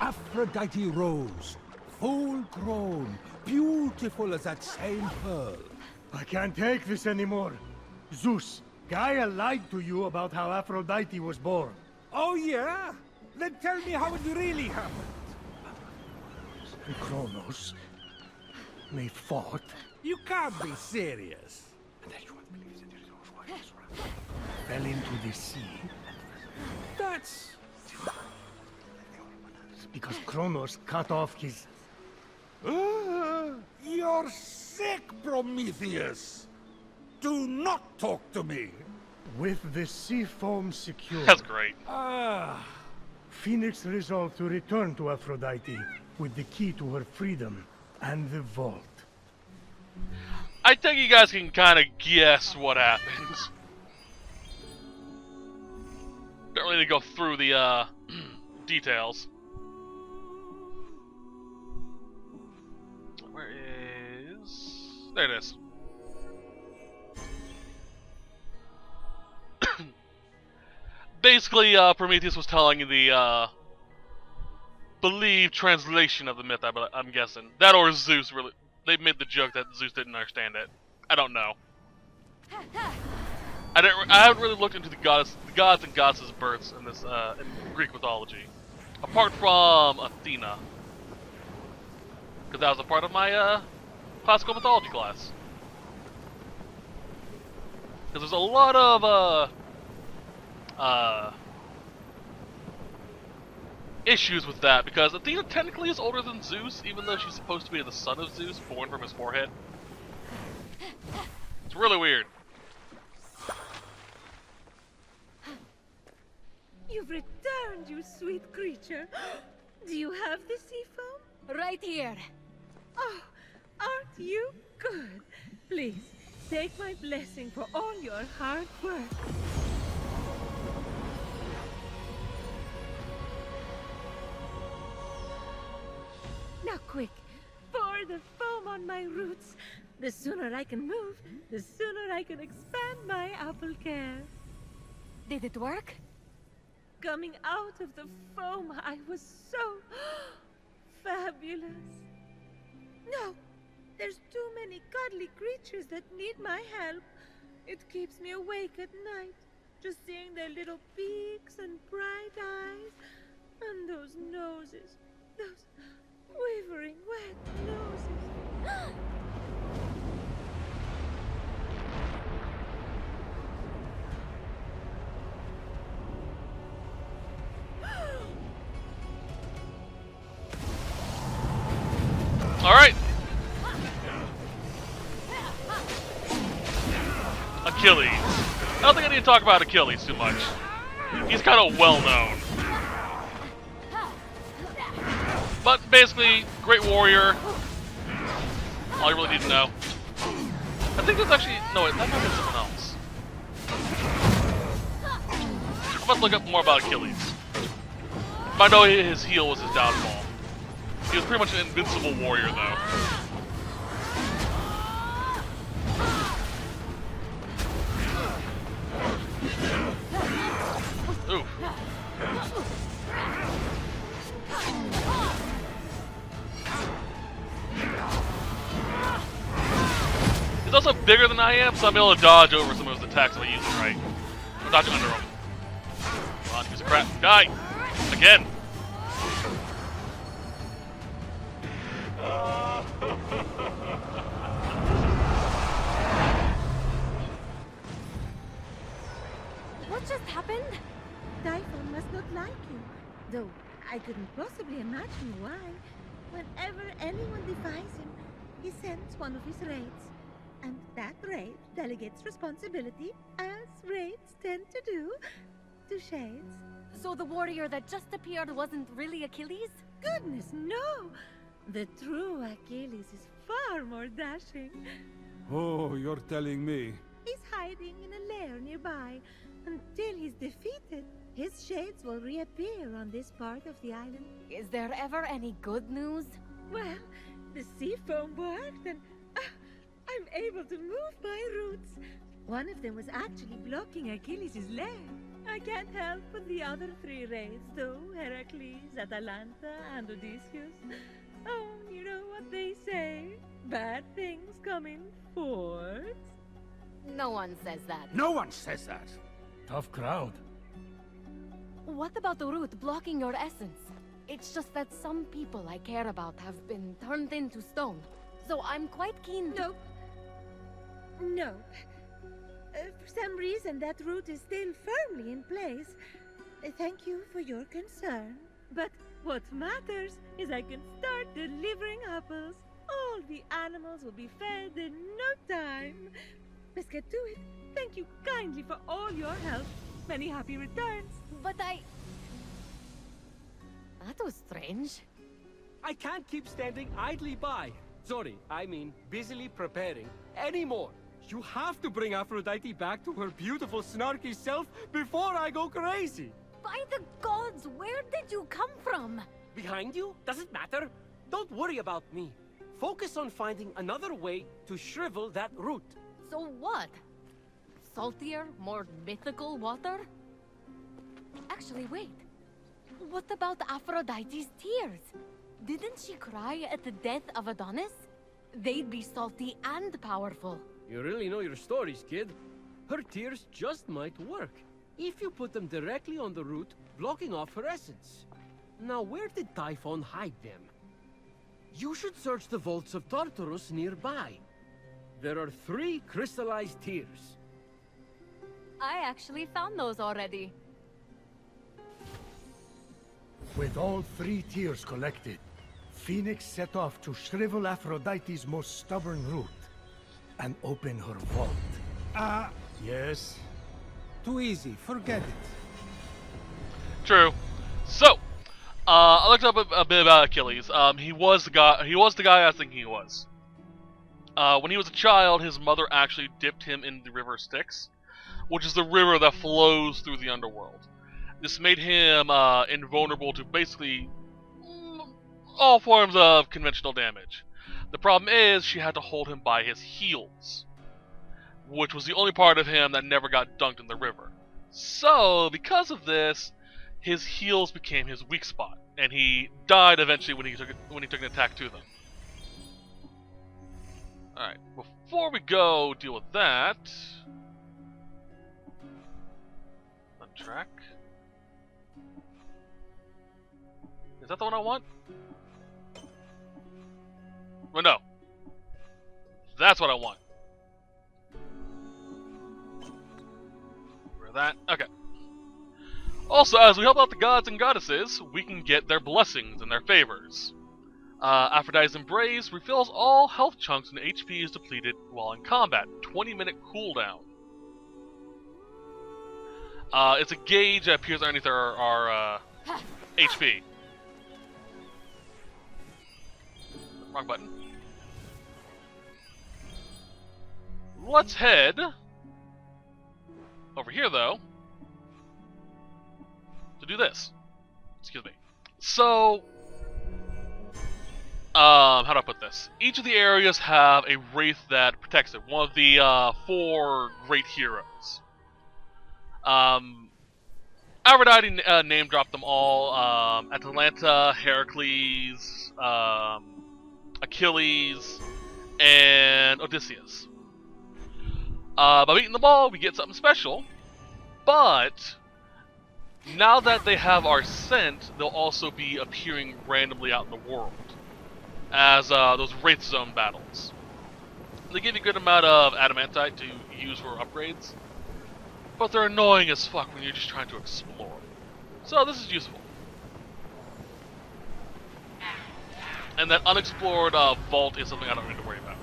C: Aphrodite rose, full grown, beautiful as that same pearl.
B: I can't take this anymore. Zeus, Gaia lied to you about how Aphrodite was born.
C: Oh yeah? Then tell me how it really happened.
B: And Kronos, they fought.
C: You can't be serious.
B: Fell into the sea.
C: That's...
B: Because Kronos cut off his...
C: You're sick, Prometheus! Do not talk to me!
B: With the sea foam secure,
A: That's great.
B: Phoenix resolved to return to Aphrodite with the key to her freedom and the vault.
A: I think you guys can kind of guess what happens. Don't really need to go through the details. Where is... There it is. Basically, Prometheus was telling the believed translation of the myth, I'm guessing. That or Zeus really... They made the joke that Zeus didn't understand it. I don't know. I haven't really looked into the gods and goddesses' births in this in Greek mythology, apart from Athena, because that was a part of my classical mythology class. Because there's a lot of issues with that, because Athena technically is older than Zeus, even though she's supposed to be the son of Zeus, born from his forehead. It's really weird.
F: You've returned, you sweet creature. Do you have the sea foam?
E: Right here.
F: Oh, aren't you good? Please, take my blessing for all your hard work. Now quick, pour the foam on my roots. The sooner I can move, the sooner I can expand my apple care.
E: Did it work?
F: Coming out of the foam, I was so fabulous. No, there's too many cuddly creatures that need my help. It keeps me awake at night, just seeing their little beaks and bright eyes, and those noses. Those quivering wet noses.
A: Alright. Achilles. I don't think I need to talk about Achilles too much. He's kind of well known. But basically, great warrior. All you really need to know. I think there's actually... No, wait, that might be someone else. I must look up more about Achilles. But I know his heel was his downfall. He was pretty much an invincible warrior, though. Oof. He's also bigger than I am, so I'm able to dodge over some of his attacks if I use them right. Or dodge under him. Come on, piece of crap. Die! Again!
E: What just happened?
F: Typhon must not like you, though I couldn't possibly imagine why. Whenever anyone defies him, he sends one of his raids. And that raid delegates responsibility, as raids tend to do, to Shades.
E: So the warrior that just appeared wasn't really Achilles?
F: Goodness, no! The true Achilles is far more dashing.
C: Oh, you're telling me.
F: He's hiding in a lair nearby. Until he's defeated, his shades will reappear on this part of the island.
E: Is there ever any good news?
F: Well, the sea foam worked and I'm able to move my roots. One of them was actually blocking Achilles' lair. I can't help but the other three raids, though. Heracles, Atalanta, and Odysseus. Oh, you know what they say. Bad things come in fours.
E: No one says that.
C: No one says that.
B: Tough crowd.
E: What about the root blocking your essence? It's just that some people I care about have been turned into stone. So I'm quite keen to...
F: Nope. Nope. For some reason, that root is still firmly in place. Thank you for your concern. But what matters is I can start delivering apples. All the animals will be fed in no time. Let's get to it. Thank you kindly for all your help. Many happy returns.
E: But I... That was strange.
G: I can't keep standing idly by. Sorry, I mean busily preparing anymore. You have to bring Aphrodite back to her beautiful snarky self before I go crazy.
E: By the gods, where did you come from?
G: Behind you? Doesn't matter. Don't worry about me. Focus on finding another way to shrivel that root.
E: So what? Saltier, more mythical water? Actually, wait. What about Aphrodite's tears? Didn't she cry at the death of Adonis? They'd be salty and powerful.
G: You really know your stories, kid. Her tears just might work, if you put them directly on the root, blocking off her essence. Now, where did Typhon hide them? You should search the vaults of Tartaros nearby. There are 3 crystallized tears.
E: I actually found those already.
B: With all 3 tears collected, Fenyx set off to shrivel Aphrodite's most stubborn root and open her vault. Yes?
C: Too easy. Forget it.
A: True. So, I looked up a bit about Achilles. He was the guy I think he was. When he was a child, his mother actually dipped him in the river Styx, which is the river that flows through the underworld. This made him invulnerable to basically all forms of conventional damage. The problem is she had to hold him by his heels, which was the only part of him that never got dunked in the river. So, because of this, his heels became his weak spot, and he died eventually when he took an attack to them. Alright, before we go deal with that... Untrack. Is that the one I want? Well, no. That's what I want. Where that? Okay. Also, as we help out the gods and goddesses, we can get their blessings and their favors. Aphrodite's Embrace refills all health chunks when HP is depleted while in combat. 20-minute cooldown. It's a gauge that appears underneath our HP. Wrong button. Let's head over here, though, to do this. Excuse me. So, how do I put this? Each of the areas have a wraith that protects it. One of the 4 great heroes. Aphrodite name dropped them all. Atalanta, Heracles, Achilles, and Odysseus. By beating them all, we get something special. But now that they have our scent, they'll also be appearing randomly out in the world as those Wraith Zone battles. They give you a good amount of adamantite to use for upgrades, but they're annoying as fuck when you're just trying to explore. So this is useful. And that unexplored vault is something I don't need to worry about.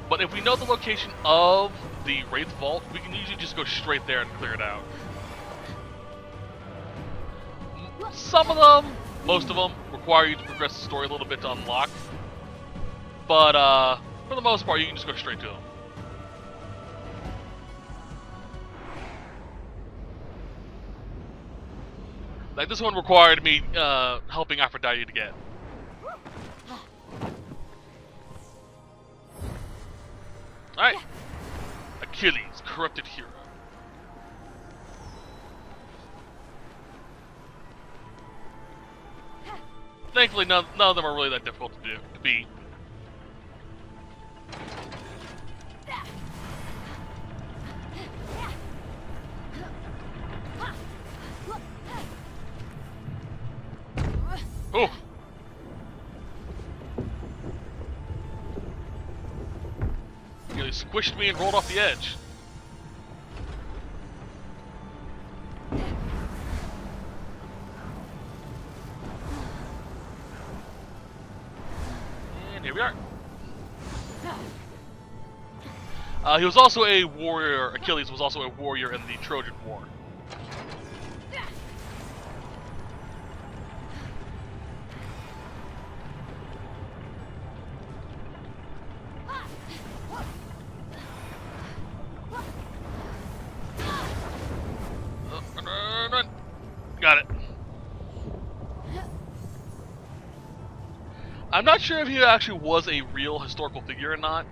A: But if we know the location of the Wraith Vault, we can usually just go straight there and clear it out. Some of them, most of them, require you to progress the story a little bit to unlock. But for the most part, you can just go straight to them. Like this one required me helping Aphrodite to get. Alright. Achilles, corrupted hero. Thankfully, none of them are really that difficult to beat. Oh! He squished me and rolled off the edge. And here we are. He was also a warrior. Achilles was also a warrior in the Trojan War. Run. Got it. I'm not sure if he actually was a real historical figure or not.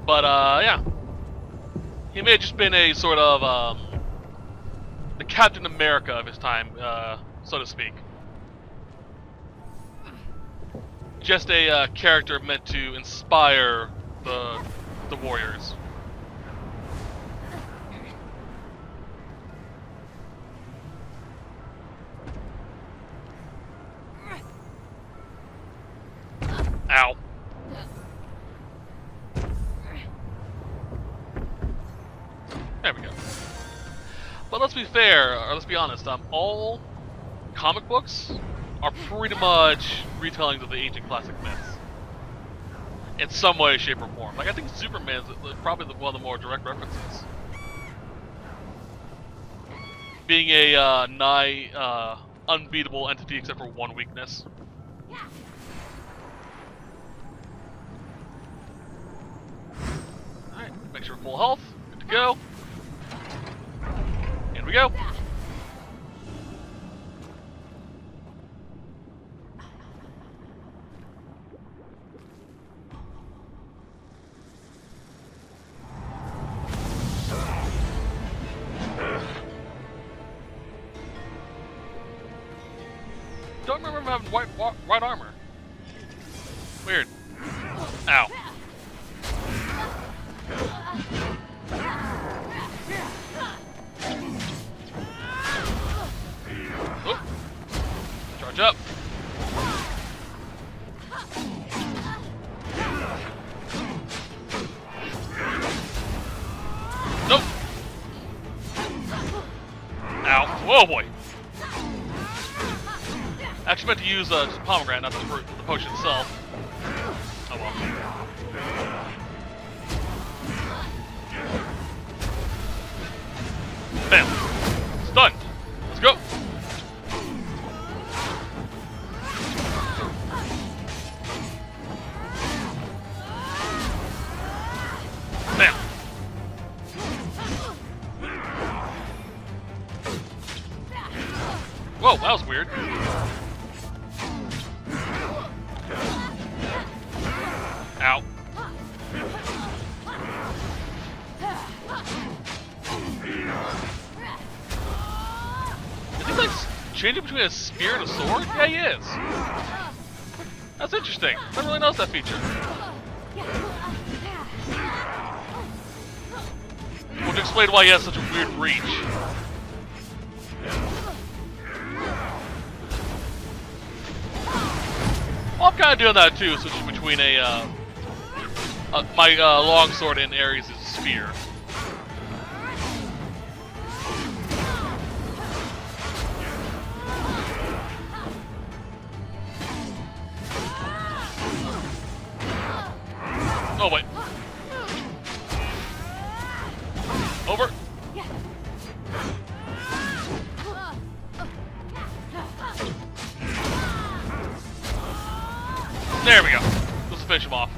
A: But, yeah. He may have just been a sort of, the Captain America of his time, so to speak. Just a character meant to inspire the warriors. Ow. There we go. But let's be fair, or let's be honest, all comic books are pretty much retellings of the ancient classic myths. In some way, shape, or form. Like, I think Superman's probably one of the more direct references. Being a nigh unbeatable entity except for one weakness. Alright, make sure we're full health. Good to go. Here we go. Don't remember him having white armor. Weird. Ow. Oh boy! Actually meant to use just pomegranate, not the potion itself. Oh well. Bam! Stunned! Let's go! Bam! Whoa, that was weird. Ow. Is he like changing between a spear and a sword? Yeah, he is. That's interesting. I never really noticed that feature. Which explains why he has such a weird reach. Well, I'm kind of doing that too, switching between my longsword and Ares' spear. Oh wait. Over. There we go. Let's finish him off.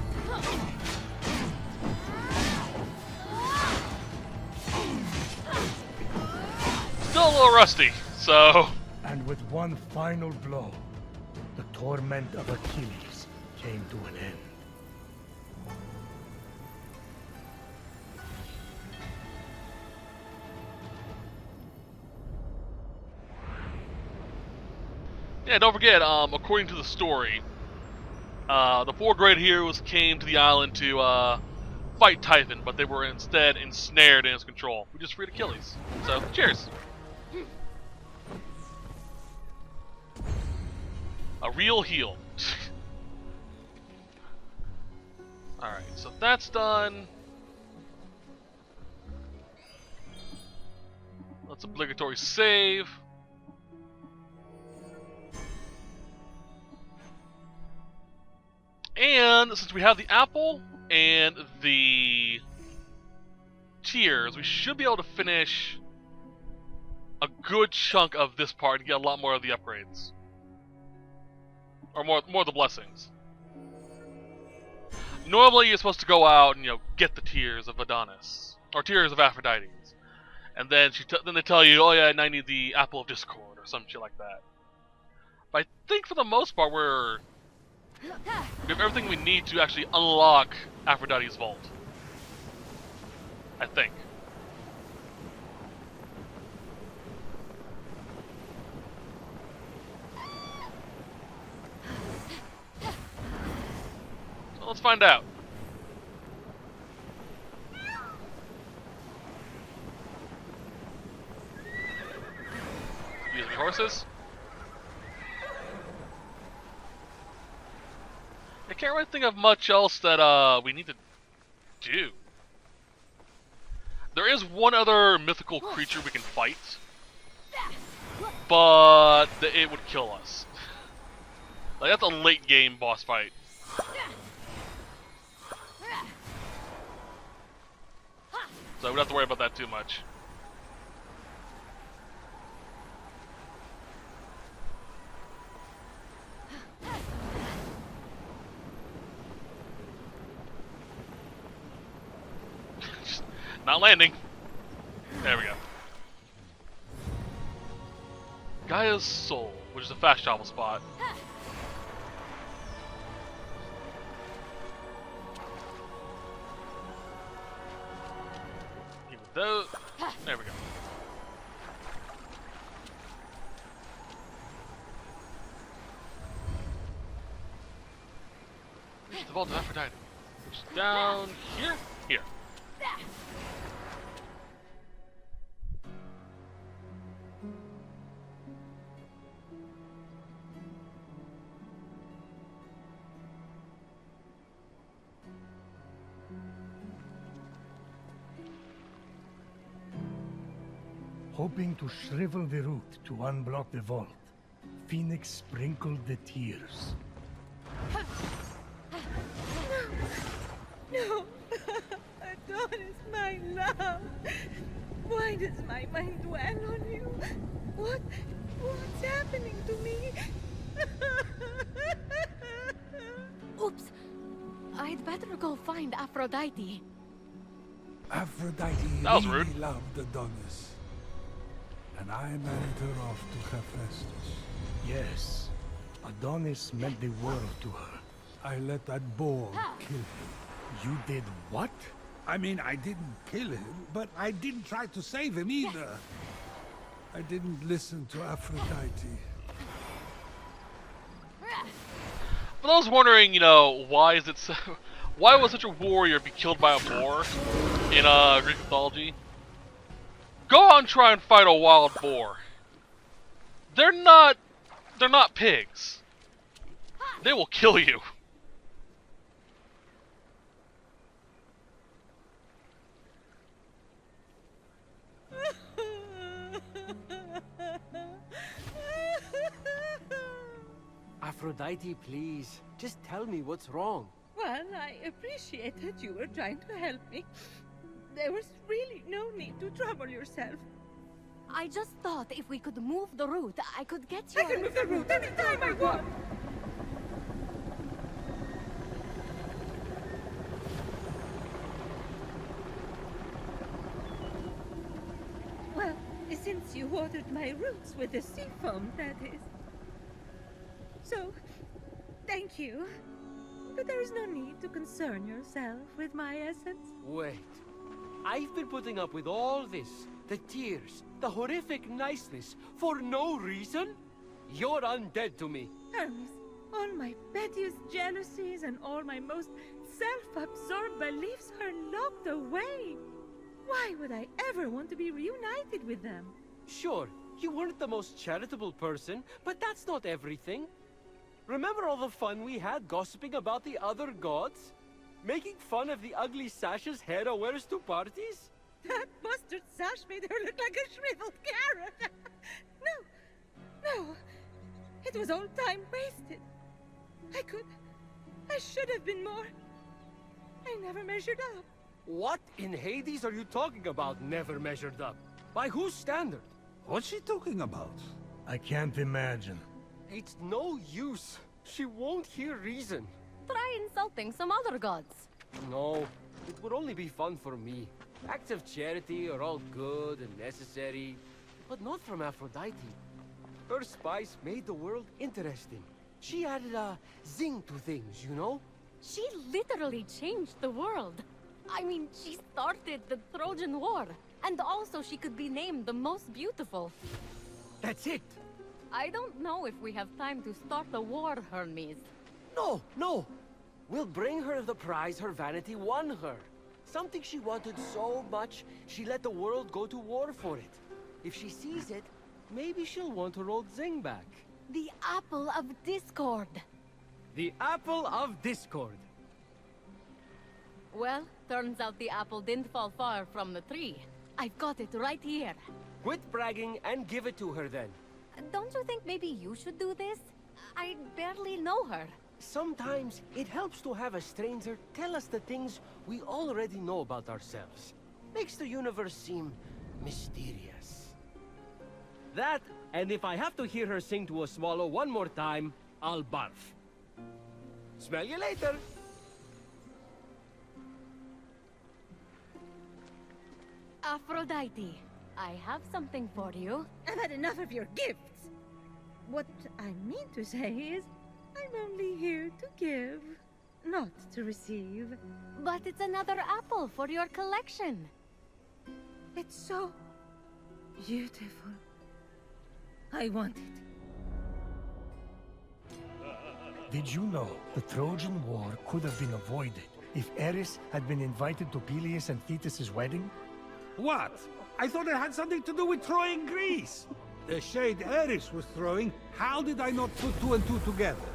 A: Still a little rusty, so...
B: And with one final blow, the torment of Achilles came to an end.
A: Yeah, don't forget, according to the story, the 4 great heroes came to the island to fight Typhon, but they were instead ensnared in his control. We just freed Achilles. So, cheers. A real heal. Alright, so that's done. Let's obligatory save. And since we have the apple and the tears, we should be able to finish a good chunk of this part and get a lot more of the upgrades. Or more of the blessings. Normally you're supposed to go out and, get the tears of Adonis. Or tears of Aphrodite. And then then they tell you, oh yeah, and I need the apple of discord or some shit like that. But I think for the most part we have everything we need to actually unlock Aphrodite's vault. I think. So let's find out. Excuse me, horses. I can't really think of much else that we need to do. There is one other mythical creature we can fight, but it would kill us. Like, that's a late game boss fight. So we don't have to worry about that too much. Not landing. There we go. Gaia's Soul, which is a fast travel spot. Even though, there we go. The Vault of Aphrodite, which is down here. Here.
B: Hoping to shrivel the root to unblock the vault, Phoenix sprinkled the tears.
F: No! Adonis, my love! Why does my mind dwell on you? What's happening to me?
E: Oops! I'd better go find Aphrodite.
C: Aphrodite
A: That was
C: really
A: rude.
C: loved Adonis. And I married her off to Hephaestus.
B: Yes, Adonis meant the world to her.
C: I let that boar kill him.
B: You did what?
C: I mean, I didn't kill him, but I didn't try to save him either. I didn't listen to Aphrodite.
A: But I was wondering, you know, why is it so... Why would such a warrior be killed by a boar in Greek mythology? Go out and try and fight a wild boar. They're not pigs. They will kill you.
G: Aphrodite, please. Just tell me what's wrong.
F: Well, I appreciate that you were trying to help me. There was really no need to trouble yourself.
E: I just thought if we could move the root, I could get you.
F: I can move the root anytime I want! Well, since you watered my roots with the sea foam, that is. So, thank you. But there is no need to concern yourself with my essence.
G: Wait. I've been putting up with all this. The tears, the horrific niceness, for no reason? You're undead to me.
F: Hermes, all my pettiest jealousies and all my most self-absorbed beliefs are locked away. Why would I ever want to be reunited with them?
G: Sure, you weren't the most charitable person, but that's not everything. Remember all the fun we had gossiping about the other gods? Making fun of the ugly sashes Hera wears to parties?
F: That mustard sash made her look like a shriveled carrot. No. It was all time wasted. I should have been more. I never measured up.
G: What in Hades are you talking about, never measured up? By whose standard?
C: What's she talking about?
B: I can't imagine.
G: It's no use. She won't hear reason.
E: Try insulting some other gods.
G: No, it would only be fun for me. Acts of charity are all good and necessary, but not from Aphrodite. Her spice made the world interesting. She added a zing to things, you know?
E: She literally changed the world. I mean, she started the Trojan War. And also she could be named the most beautiful.
G: That's it!
E: I don't know if we have time to start a war, Hermes.
G: No! We'll bring her the prize her vanity won her. Something she wanted so much, she let the world go to war for it. If she sees it, maybe she'll want her old zing back.
E: The Apple of Discord.
G: The Apple of Discord.
E: Well, turns out the apple didn't fall far from the tree. I've got it right here.
G: Quit bragging and give it to her then.
E: Don't you think maybe you should do this? I barely know her.
G: Sometimes it helps to have a stranger tell us the things we already know about ourselves. Makes the universe seem mysterious. That, and if I have to hear her sing to a swallow one more time, I'll barf. Smell you later.
E: Aphrodite, I have something for you.
F: I've had enough of your gifts. What I mean to say is, I'm only here to give, not to receive.
E: But it's another apple for your collection.
F: It's so beautiful. I want it.
B: Did you know the Trojan War could have been avoided if Eris had been invited to Peleus and Thetis' wedding?
C: What? I thought it had something to do with Troy and Greece. The shade Eris was throwing, how did I not put two and two together?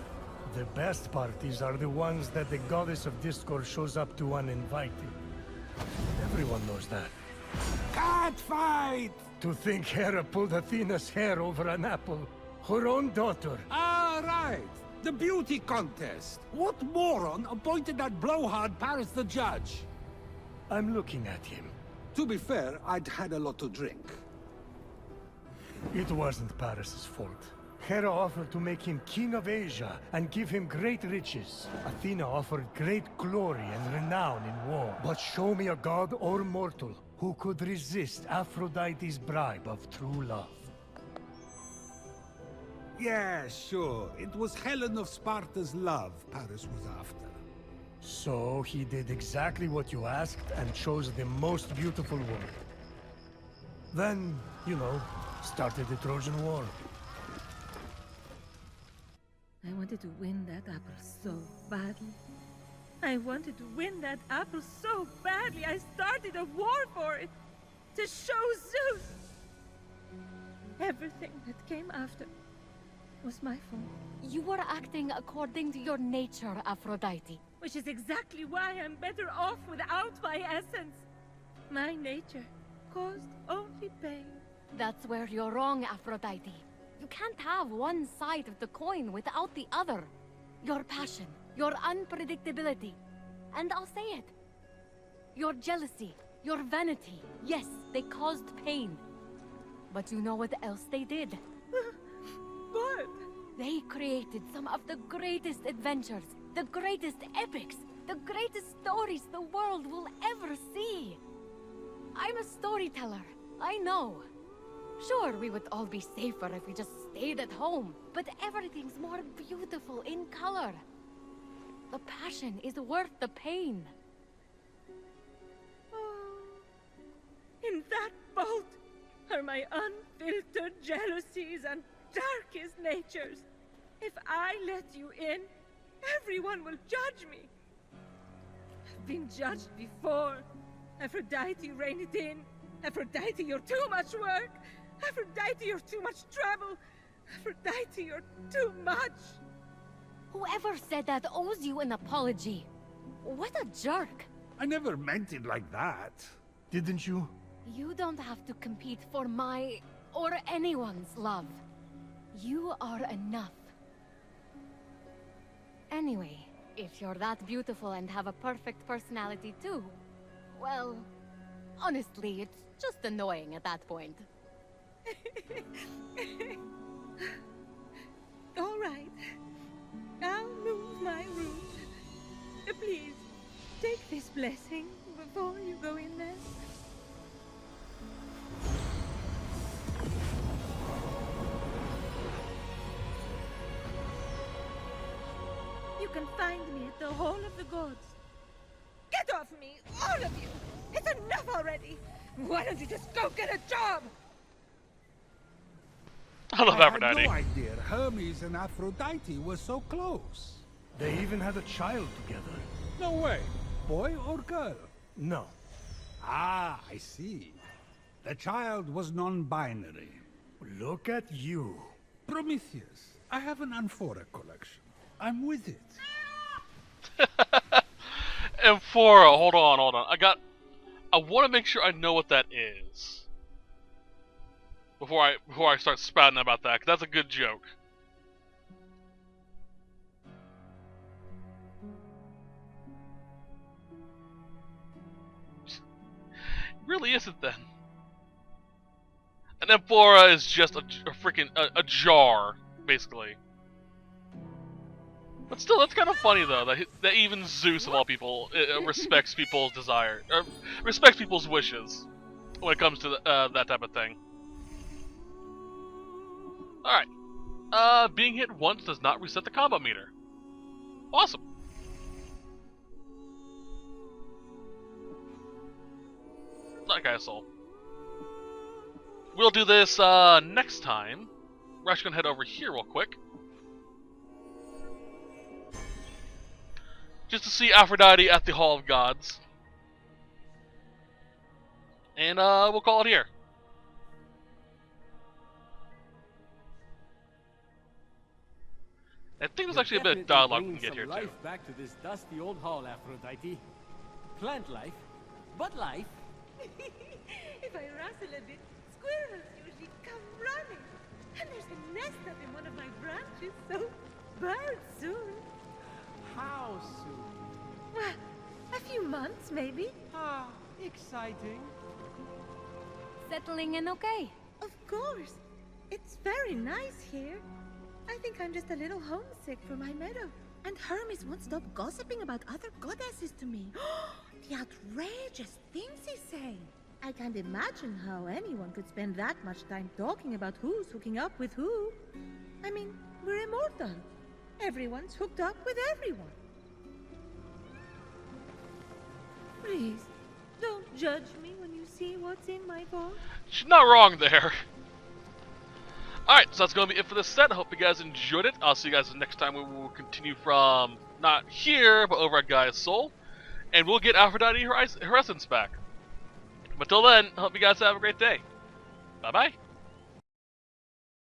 B: The best parties are the ones that the goddess of discord shows up to uninvited. Everyone knows that.
C: Cat fight!
B: To think Hera pulled Athena's hair over an apple. Her own daughter.
C: Ah, right. The beauty contest. What moron appointed that blowhard Paris the judge?
B: I'm looking at him.
C: To be fair, I'd had a lot to drink.
B: It wasn't Paris's fault. Hera offered to make him king of Asia and give him great riches. Athena offered great glory and renown in war. But show me a god or mortal who could resist Aphrodite's bribe of true love.
C: Yeah, sure. It was Helen of Sparta's love Paris was after.
B: So he did exactly what you asked and chose the most beautiful woman. Then, you know, started the Trojan War.
F: I wanted to win that apple so badly. I wanted to win that apple so badly. I started a war for it. To show Zeus. Everything that came after was my fault.
E: You were acting according to your nature, Aphrodite.
F: Which is exactly why I'm better off without my essence. My nature caused only pain.
E: That's where you're wrong, Aphrodite. You can't have one side of the coin without the other. Your passion, your unpredictability, and I'll say it. Your jealousy, your vanity, yes, they caused pain. But you know what else they did?
F: What?
E: They created some of the greatest adventures, the greatest epics, the greatest stories the world will ever see. I'm a storyteller, I know. Sure, we would all be safer if we just stayed at home, but everything's more beautiful in color. The passion is worth the pain.
F: Oh, in that boat are my unfiltered jealousies and darkest natures. If I let you in, everyone will judge me. I've been judged before. Aphrodite, rein it in. Aphrodite, you're too much work. Aphrodite, you're too much trouble. Aphrodite, you're too much.
E: Whoever said that owes you an apology. What a jerk.
C: I never meant it like that.
B: Didn't you?
E: You don't have to compete for my or anyone's love. You are enough. Anyway, if you're that beautiful and have a perfect personality too, well, honestly, it's just annoying at that point.
F: All right. I'll move my room. Please, take this blessing before you go in there. You can find me at the Hall of the Gods. Get off me, all of you! It's enough already! Why don't you just go get a job?
A: I love
C: I
A: Aphrodite.
C: had no idea Hermes and Aphrodite were so close.
B: They even had a child together.
C: No way. Boy or girl?
B: No.
C: Ah, I see. The child was non-binary.
B: Look at you.
C: Prometheus, I have an amphora collection. I'm with it.
A: Amphora, hold on. I want to make sure I know what that is. Before I start spouting about that, 'cause that's a good joke. It really isn't then. An amphora is just a freaking jar, basically. But still, that's kind of funny though that even Zeus of all people respects people's desire, or respects people's wishes when it comes to that type of thing. All right, being hit once does not reset the combo meter. Awesome. That guy's soul. We'll do this next time. We're actually gonna head over here real quick. Just to see Aphrodite at the Hall of Gods. And we'll call it here. I think there's actually a bit of dialogue we can get here
G: life
A: too.
G: Back to this dusty old hall, Aphrodite. Plant life, but life.
F: If I rustle a bit, squirrels usually come running. And there's a nest up in one of my branches, so birds soon.
G: How soon?
F: Well, a few months, maybe.
G: Ah, exciting.
E: Settling in okay?
F: Of course. It's very nice here. I think I'm just a little homesick for my meadow. And Hermes won't stop gossiping about other goddesses to me. The outrageous things he's saying. I can't imagine how anyone could spend that much time talking about who's hooking up with who. I mean, we're immortal. Everyone's hooked up with everyone. Please, don't judge me when you see what's in my box.
A: She's not wrong there. Alright, so that's going to be it for this set. I hope you guys enjoyed it. I'll see you guys next time. We will continue from, not here, but over at Gaia's Soul. And we'll get Aphrodite her essence back. But till then, I hope you guys have a great day. Bye-bye.